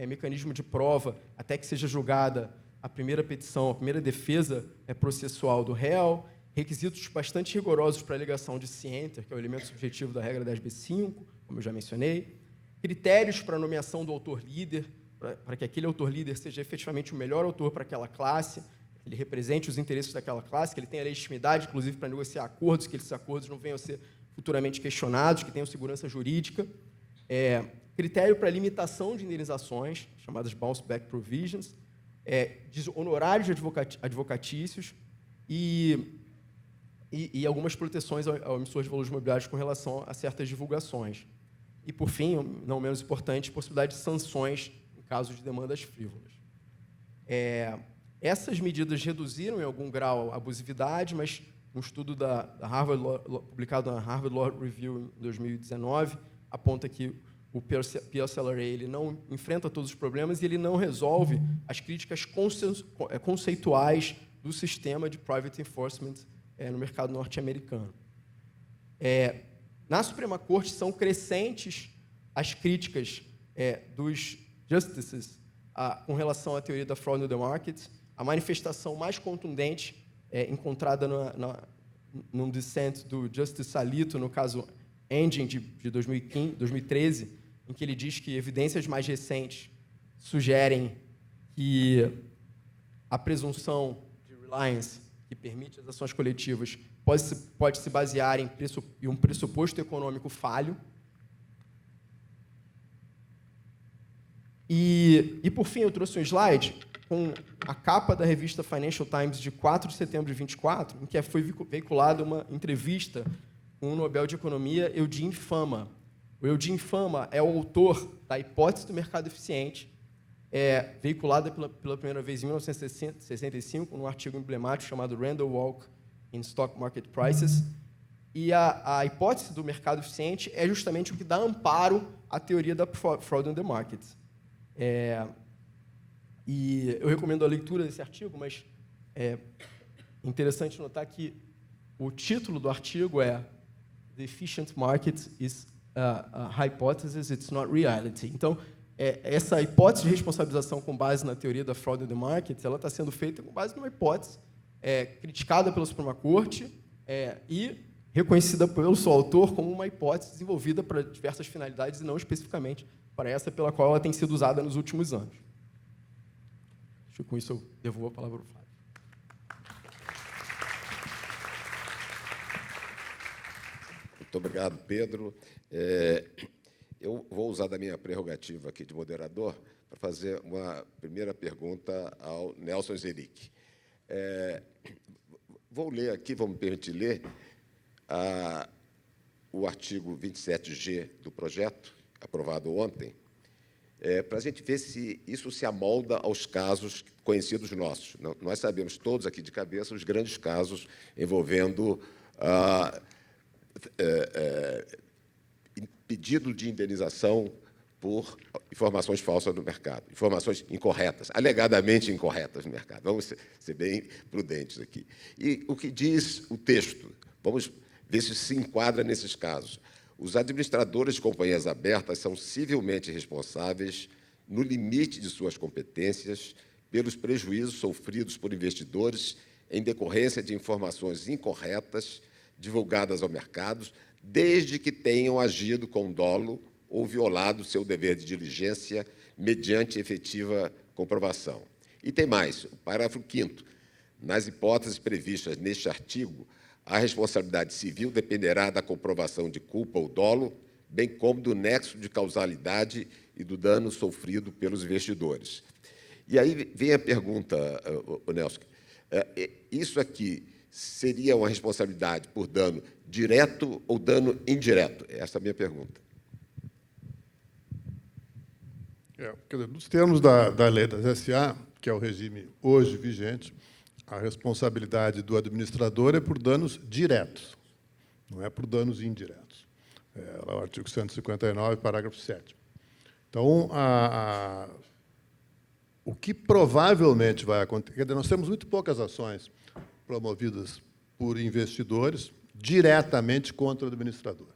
Speaker 5: mecanismo de prova até que seja julgada a primeira petição, a primeira defesa processual do réu, requisitos bastante rigorosos para a alegação de scienter, que é o elemento subjetivo da regra 10b5, como eu já mencionei, critérios para a nomeação do autor-líder, para que aquele autor-líder seja efetivamente o melhor autor para aquela classe, que ele represente os interesses daquela classe, que ele tenha legitimidade, inclusive, para negociar acordos, que esses acordos não venham a ser futuramente questionados, que tenham segurança jurídica, critério para limitação de indenizações, chamadas bounce back provisions, honorários advocatícios e algumas proteções ao emissor de valores imobiliários com relação a certas divulgações. E, por fim, não menos importante, possibilidade de sanções em caso de demandas frívolas. Essas medidas reduziram, em algum grau, a abusividade, mas um estudo da Harvard publicado na Harvard Law Review em 2019 aponta que o PLCRA ele não enfrenta todos os problemas e ele não resolve as críticas conceituais do sistema de private enforcement no mercado norte-americano. Na Suprema Corte são crescentes as críticas dos justices com relação à teoria da fraud in the market. A manifestação mais contundente encontrada num dissent do Justice Alito, no caso Engine de 2013, em que ele diz que evidências mais recentes sugerem que a presunção de reliance, que permite as ações coletivas, pode se basear em um pressuposto econômico falho. E, por fim, eu trouxe um slide com a capa da revista Financial Times de 4 de setembro de 24, em que foi veiculada uma entrevista com o Nobel de Economia, Eugene Fama. O Eugene Fama é o autor da hipótese do mercado eficiente, veiculada pela primeira vez em 1965, num artigo emblemático chamado Randall Walk in Stock Market Prices. E a hipótese do mercado eficiente é justamente o que dá amparo à teoria da fraud in the market. E eu recomendo a leitura desse artigo, mas é interessante notar que o título do artigo é The Efficient Market is a Hypothesis, It's Not Reality. Então, essa hipótese de responsabilização com base na teoria da fraud in the market, ela está sendo feita com base numa hipótese criticada pela Suprema Corte e reconhecida pelo seu autor como uma hipótese desenvolvida para diversas finalidades e não especificamente para essa pela qual ela tem sido usada nos últimos anos. Acho que com isso eu devolvo a palavra ao Flávio.
Speaker 2: Muito obrigado, Pedro. Eu vou usar da minha prerrogativa aqui de moderador para fazer uma primeira pergunta ao Nelson Zelic. Vou ler aqui, vou me permitir ler, o artigo 27G do projeto, aprovado ontem, para a gente ver se isso se amolda aos casos conhecidos nossos. Nós sabemos todos aqui de cabeça os grandes casos envolvendo pedido de indenização por informações falsas no mercado, informações incorretas, alegadamente incorretas no mercado. Vamos ser bem prudentes aqui. E o que diz o texto? Vamos ver se se enquadra nesses casos. Os administradores de companhias abertas são civilmente responsáveis, no limite de suas competências, pelos prejuízos sofridos por investidores em decorrência de informações incorretas divulgadas ao mercado, desde que tenham agido com dolo ou violado seu dever de diligência mediante efetiva comprovação. E tem mais, o parágrafo 5º. Nas hipóteses previstas neste artigo, a responsabilidade civil dependerá da comprovação de culpa ou dolo, bem como do nexo de causalidade e do dano sofrido pelos investidores. E aí vem a pergunta, Nelson, isso aqui seria uma responsabilidade por dano direto ou dano indireto? Essa é a minha pergunta.
Speaker 4: Quer dizer, nos termos da lei das SA, que é o regime hoje vigente, a responsabilidade do administrador é por danos diretos, não é por danos indiretos. É o artigo 159, parágrafo 7º. Então, o que provavelmente vai acontecer... Quer dizer, nós temos muito poucas ações promovidas por investidores diretamente contra o administrador.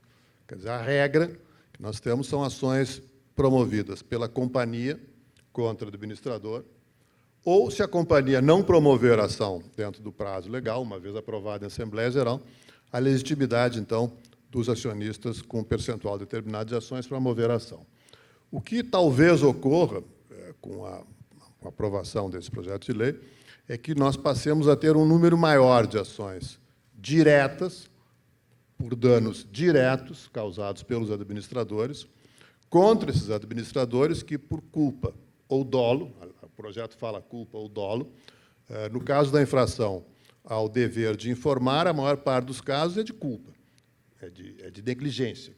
Speaker 4: Quer dizer, a regra que nós temos são ações promovidas pela companhia contra o administrador, ou, se a companhia não promover a ação dentro do prazo legal, uma vez aprovada em Assembleia Geral, a legitimidade, então, dos acionistas com um percentual determinado de ações para mover a ação. O que talvez ocorra, com a aprovação desse projeto de lei, é que nós passemos a ter um número maior de ações diretas, por danos diretos causados pelos administradores, contra esses administradores que, por culpa ou dolo, o projeto fala culpa ou dolo, no caso da infração ao dever de informar, a maior parte dos casos é de culpa, é de negligência.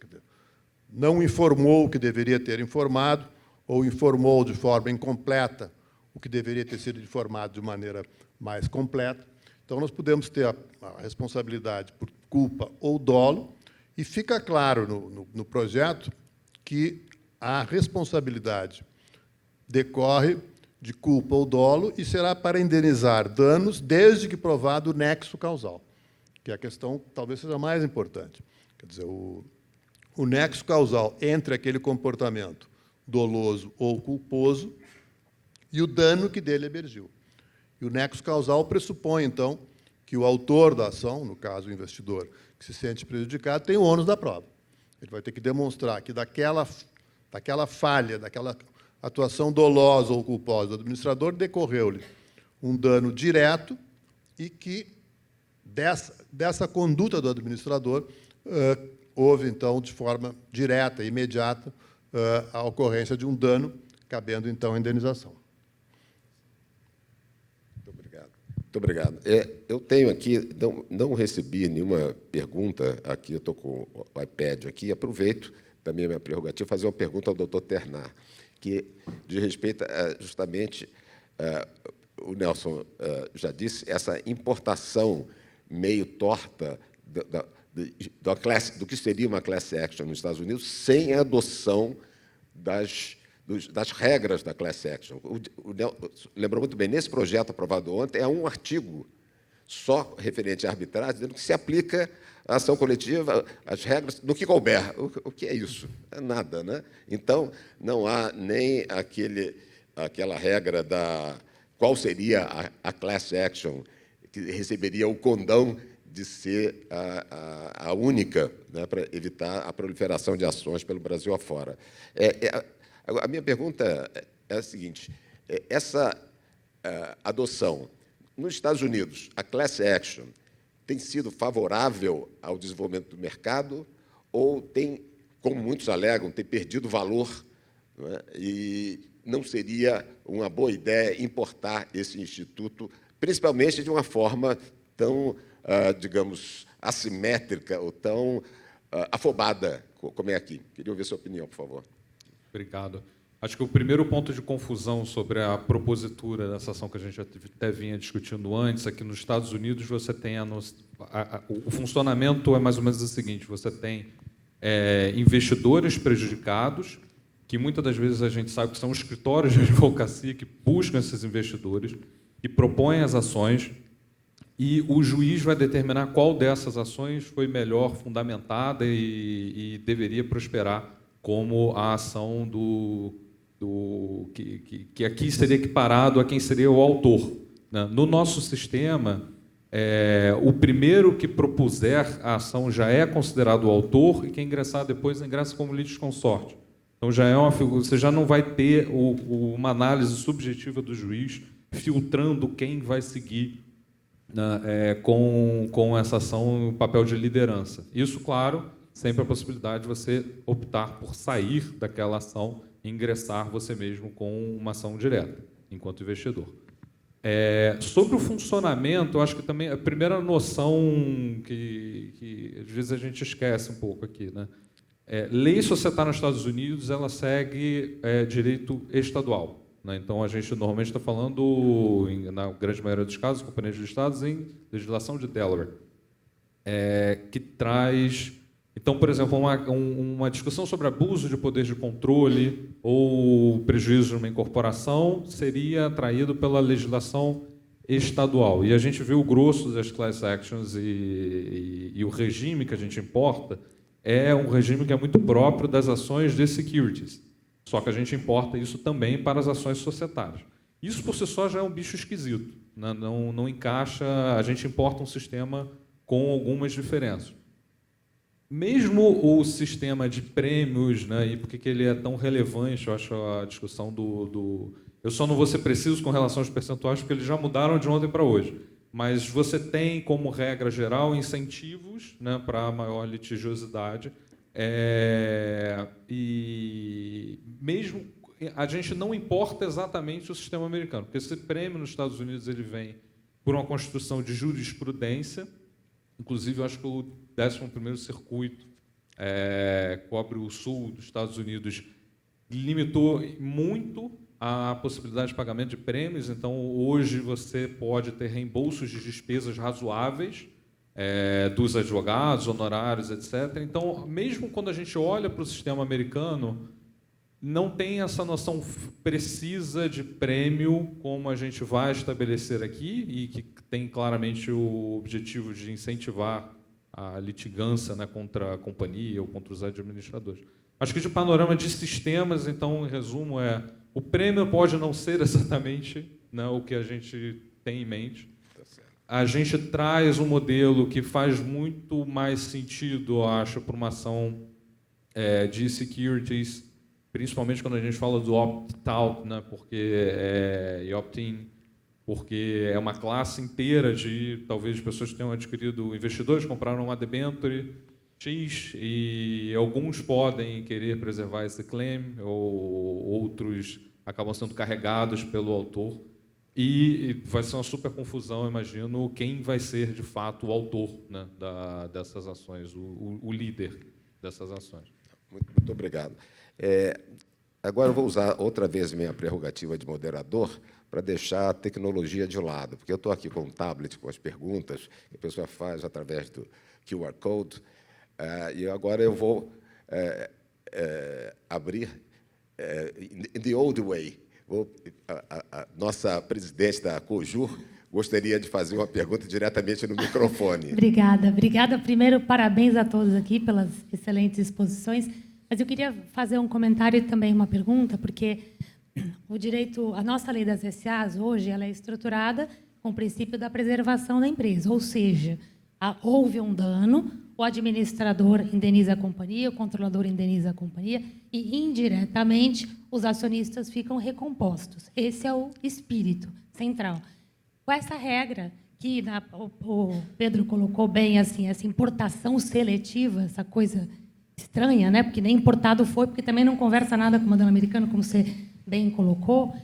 Speaker 4: Não informou o que deveria ter informado, ou informou de forma incompleta o que deveria ter sido informado de maneira mais completa. Então, nós podemos ter a responsabilidade por culpa ou dolo, e fica claro no projeto que a responsabilidade decorre de culpa ou dolo e será para indenizar danos desde que provado o nexo causal, que é a questão talvez seja mais importante. Quer dizer, o nexo causal entre aquele comportamento doloso ou culposo e o dano que dele emergiu. E o nexo causal pressupõe, então, que o autor da ação, no caso o investidor, que se sente prejudicado, tem o ônus da prova. Ele vai ter que demonstrar que daquela falha, daquela atuação dolosa ou culposa do administrador, decorreu-lhe um dano direto e que, dessa conduta do administrador, houve, então, de forma direta e imediata, a ocorrência de um dano, cabendo, então, a indenização.
Speaker 2: Muito obrigado. Eu tenho aqui, não recebi nenhuma pergunta aqui, eu estou com o iPad aqui, aproveito também a minha prerrogativa fazer uma pergunta ao doutor Ternar, que diz respeito justamente, o Nelson já disse, essa importação meio torta do que seria uma class action nos Estados Unidos sem a adoção das regras da class action. Lembrou muito bem, nesse projeto aprovado ontem, é um artigo só referente à arbitragem, dizendo que se aplica a ação coletiva, as regras, do que couber. O que é isso? É nada, né? Então, não há nem aquela regra da qual seria a class action, que receberia o condão de ser a única, né, para evitar a proliferação de ações pelo Brasil afora. A minha pergunta é a seguinte: essa adoção nos Estados Unidos, a class action, tem sido favorável ao desenvolvimento do mercado ou tem, como muitos alegam, tem perdido valor, não é? E não seria uma boa ideia importar esse instituto, principalmente de uma forma tão, digamos, assimétrica ou tão afobada como é aqui? Queria ouvir sua opinião, por favor.
Speaker 3: Obrigado. Acho que o primeiro ponto de confusão sobre a propositura dessa ação que a gente até vinha discutindo antes, é que nos Estados Unidos você tem o funcionamento é mais ou menos o seguinte: você tem investidores prejudicados, que muitas das vezes a gente sabe que são escritórios de advocacia que buscam esses investidores e propõem as ações, e o juiz vai determinar qual dessas ações foi melhor fundamentada e deveria prosperar como a ação que aqui seria equiparado a quem seria o autor, né? No nosso sistema, o primeiro que propuser a ação já é considerado o autor, e quem ingressar depois ingressa como litisconsorte. Então, já é uma figura, você já não vai ter uma análise subjetiva do juiz filtrando quem vai seguir, né, com essa ação, o papel de liderança. Isso, claro, sempre a possibilidade de você optar por sair daquela ação e ingressar você mesmo com uma ação direta, enquanto investidor. Sobre o funcionamento, eu acho que também a primeira noção que às vezes a gente esquece um pouco aqui, né? Lei societária nos Estados Unidos, ela segue direito estadual, né? Então, a gente normalmente está falando, na grande maioria dos casos, companhias de estados, em legislação de Delaware, que traz... Então, por exemplo, uma discussão sobre abuso de poder de controle ou prejuízo numa incorporação seria atraído pela legislação estadual. E a gente vê o grosso das class actions e o regime que a gente importa é um regime que é muito próprio das ações de securities. Só que a gente importa isso também para as ações societárias. Isso, por si só, já é um bicho esquisito, né? Não encaixa, a gente importa um sistema com algumas diferenças. Mesmo o sistema de prêmios, né, e por que ele é tão relevante, eu acho, a discussão Eu só não vou ser preciso com relação aos percentuais, porque eles já mudaram de ontem para hoje. Mas você tem, como regra geral, incentivos, né, para maior litigiosidade. E mesmo a gente não importa exatamente o sistema americano, porque esse prêmio nos Estados Unidos ele vem por uma construção de jurisprudência. Inclusive, eu acho que o 11º Circuito cobre o sul dos Estados Unidos, limitou muito a possibilidade de pagamento de prêmios. Então, hoje você pode ter reembolsos de despesas razoáveis dos advogados, honorários, etc. Então, mesmo quando a gente olha para o sistema americano, não tem essa noção precisa de prêmio como a gente vai estabelecer aqui e que tem claramente o objetivo de incentivar a litigância, né, contra a companhia ou contra os administradores. Acho que de panorama de sistemas, então, em resumo, o prêmio pode não ser exatamente, né, o que a gente tem em mente. A gente traz um modelo que faz muito mais sentido, eu acho, para uma ação de securities, principalmente quando a gente fala do opt-out, né, e opt-in, porque é uma classe inteira de, talvez, pessoas que tenham adquirido, investidores compraram uma debenture X e alguns podem querer preservar esse claim, ou outros acabam sendo carregados pelo autor. E vai ser uma super confusão, imagino, quem vai ser, de fato, o autor, né, dessas ações, o líder dessas ações.
Speaker 2: Muito obrigado. Agora eu vou usar outra vez minha prerrogativa de moderador para deixar a tecnologia de lado, porque eu estou aqui com um tablet com as perguntas que a pessoa faz através do QR Code, e agora eu vou abrir in the old way. A nossa presidente da COJUR gostaria de fazer uma pergunta diretamente no microfone.
Speaker 6: Obrigada. Primeiro, parabéns a todos aqui pelas excelentes exposições. Mas eu queria fazer um comentário e também uma pergunta, porque a nossa lei das SAs hoje ela é estruturada com o princípio da preservação da empresa, ou seja, houve um dano, o administrador indeniza a companhia, o controlador indeniza a companhia e, indiretamente, os acionistas ficam recompostos. Esse é o espírito central. Com essa regra, que o Pedro colocou bem, assim, essa importação seletiva, essa coisa estranha, né? Porque nem importado foi, porque também não conversa nada com o modelo americano, como você bem colocou.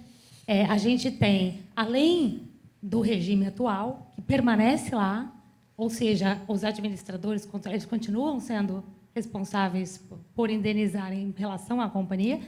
Speaker 6: A gente tem, além do regime atual, que permanece lá, ou seja, os administradores eles continuam sendo responsáveis por indenizar em relação à companhia,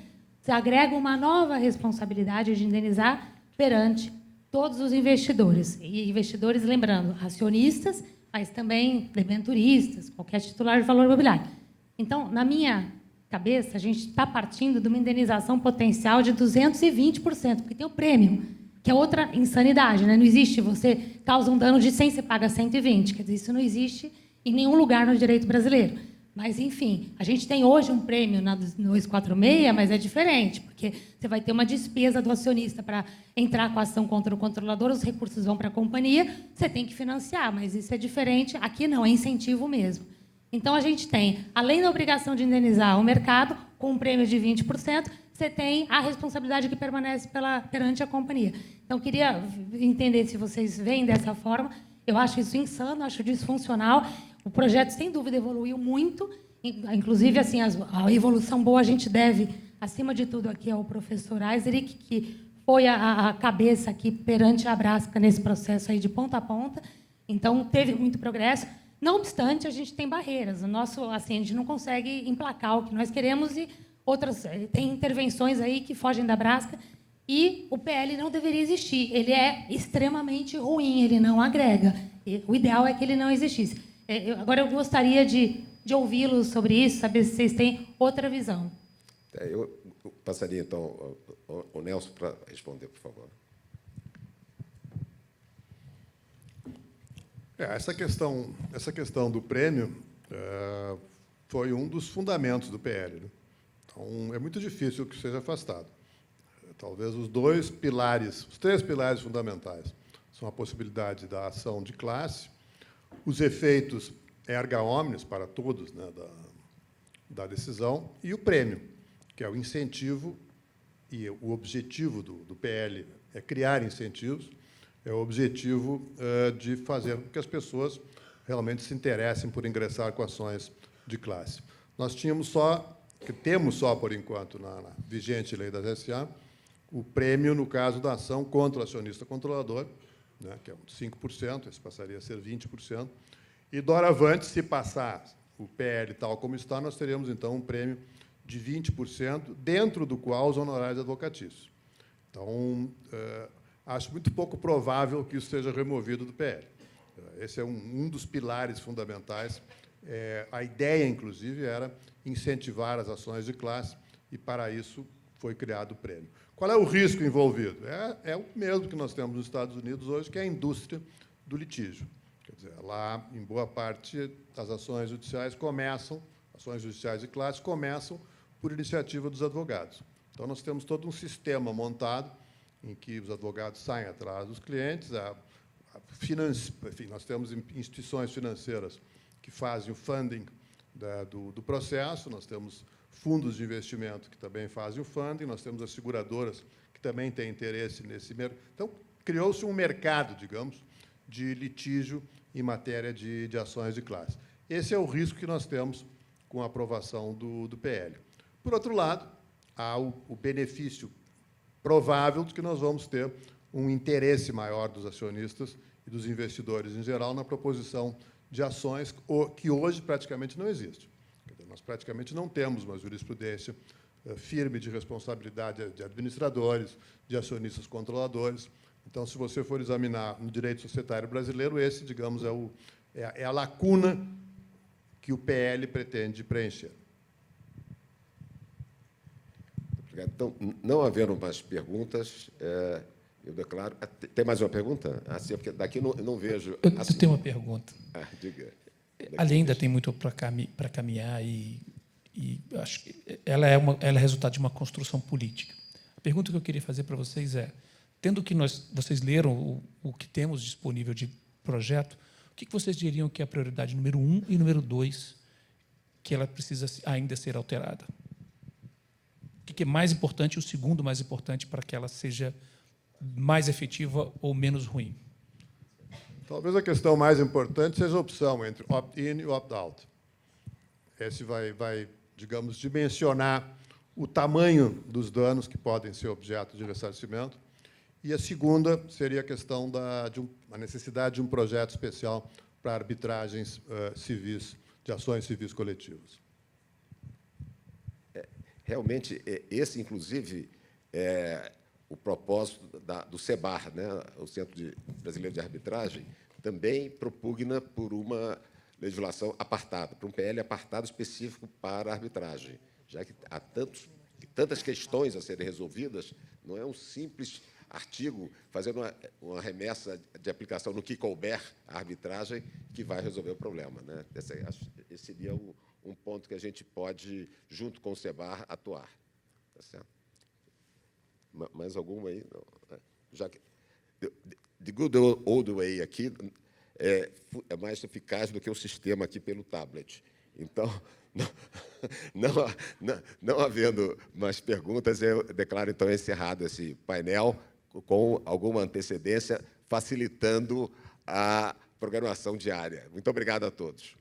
Speaker 6: se agrega uma nova responsabilidade de indenizar perante todos os investidores. E investidores, lembrando, acionistas, mas também debenturistas, qualquer titular de valor imobiliário. Então, na minha cabeça, a gente está partindo de uma indenização potencial de 220%, porque tem o prêmio, que é outra insanidade, né? Não existe, você causa um dano de 100, você paga 120. Quer dizer, isso não existe em nenhum lugar no direito brasileiro. Mas, enfim, a gente tem hoje um prêmio na 246, mas é diferente, porque você vai ter uma despesa do acionista para entrar com a ação contra o controlador, os recursos vão para a companhia, você tem que financiar, mas isso é diferente. Aqui não, é incentivo mesmo. Então, a gente tem, além da obrigação de indenizar o mercado, com um prêmio de 20%, você tem a responsabilidade que permanece perante a companhia. Então, queria entender se vocês veem dessa forma. Eu acho isso insano, acho disfuncional. O projeto, sem dúvida, evoluiu muito. Inclusive, assim, a evolução boa a gente deve, acima de tudo, aqui ao professor Eiseric, que foi a cabeça aqui perante a Brasca nesse processo aí de ponta a ponta. Então, teve muito progresso. Não obstante, a gente tem barreiras. A gente não consegue emplacar o que nós queremos e outras tem intervenções aí que fogem da Brasca e o PL não deveria existir. Ele é extremamente ruim, ele não agrega. O ideal é que ele não existisse. Agora, eu gostaria de ouvi-los sobre isso, saber se vocês têm outra visão.
Speaker 2: Eu passaria, então, o Nelson para responder, por favor.
Speaker 4: Essa questão do prêmio foi um dos fundamentos do PL, né? Então, é muito difícil que seja afastado. Talvez os três pilares fundamentais são a possibilidade da ação de classe, os efeitos erga omnes para todos, né, da decisão, e o prêmio, que é o incentivo, e o objetivo do PL é criar incentivos, é o objetivo de fazer com que as pessoas realmente se interessem por ingressar com ações de classe. Nós temos só, por enquanto, na vigente lei das SA, o prêmio no caso da ação contra o acionista controlador, né, que é 5%, esse passaria a ser 20%, e, doravante, se passar o PL tal como está, nós teríamos, então, um prêmio de 20%, dentro do qual os honorários advocatícios. Então, acho muito pouco provável que isso seja removido do PL. Esse é um dos pilares fundamentais. A ideia, inclusive, era incentivar as ações de classe, e, para isso, foi criado o prêmio. Qual é o risco envolvido? É o mesmo que nós temos nos Estados Unidos hoje, que é a indústria do litígio. Quer dizer, lá, em boa parte, as ações judiciais de classe começam por iniciativa dos advogados. Então, nós temos todo um sistema montado em que os advogados saem atrás dos clientes. Enfim, nós temos instituições financeiras que fazem o funding do processo, nós temos fundos de investimento que também fazem o funding, nós temos as seguradoras que também têm interesse nesse mercado. Então, criou-se um mercado, digamos, de litígio em matéria de ações de classe. Esse é o risco que nós temos com a aprovação do PL. Por outro lado, há o benefício provável de que nós vamos ter um interesse maior dos acionistas e dos investidores em geral na proposição de ações que hoje praticamente não existe. Quer dizer, nós praticamente não temos uma jurisprudência firme de responsabilidade de administradores, de acionistas controladores. Então, se você for examinar no direito societário brasileiro, esse, digamos, é a lacuna que o PL pretende preencher.
Speaker 2: Obrigado. Então, não havendo mais perguntas, eu declaro... Tem mais uma pergunta? Assim, porque daqui não vejo...
Speaker 7: Eu tenho uma pergunta.
Speaker 2: Diga.
Speaker 7: Ali ainda tem muito para caminhar e acho que ela é resultado de uma construção política. A pergunta que eu queria fazer para vocês é, tendo que vocês leram o que temos disponível de projeto, o que vocês diriam que é a prioridade número 1 e número 2, que ela precisa ainda ser alterada? O que é mais importante, o segundo mais importante, para que ela seja mais efetiva ou menos ruim?
Speaker 4: Talvez a questão mais importante seja a opção entre opt-in e opt-out. Esse vai, digamos, dimensionar o tamanho dos danos que podem ser objeto de ressarcimento. E a segunda seria a questão da necessidade de um projeto especial para arbitragens civis, de ações civis coletivas.
Speaker 2: Realmente, esse, inclusive, é o propósito do CEBAR, né? O Centro Brasileiro de Arbitragem, também propugna por uma legislação apartada, por um PL apartado específico para a arbitragem, já que há tantas questões a serem resolvidas, não é um simples artigo fazendo uma remessa de aplicação no que couber a arbitragem que vai resolver o problema, né? Esse seria um ponto que a gente pode, junto com o CEBAR, atuar. Tá certo? Mais alguma aí? Não. Já que the good old way aqui é mais eficaz do que o sistema aqui pelo tablet. Então, não havendo mais perguntas, eu declaro, então, encerrado esse painel com alguma antecedência, facilitando a programação diária. Muito obrigado a todos.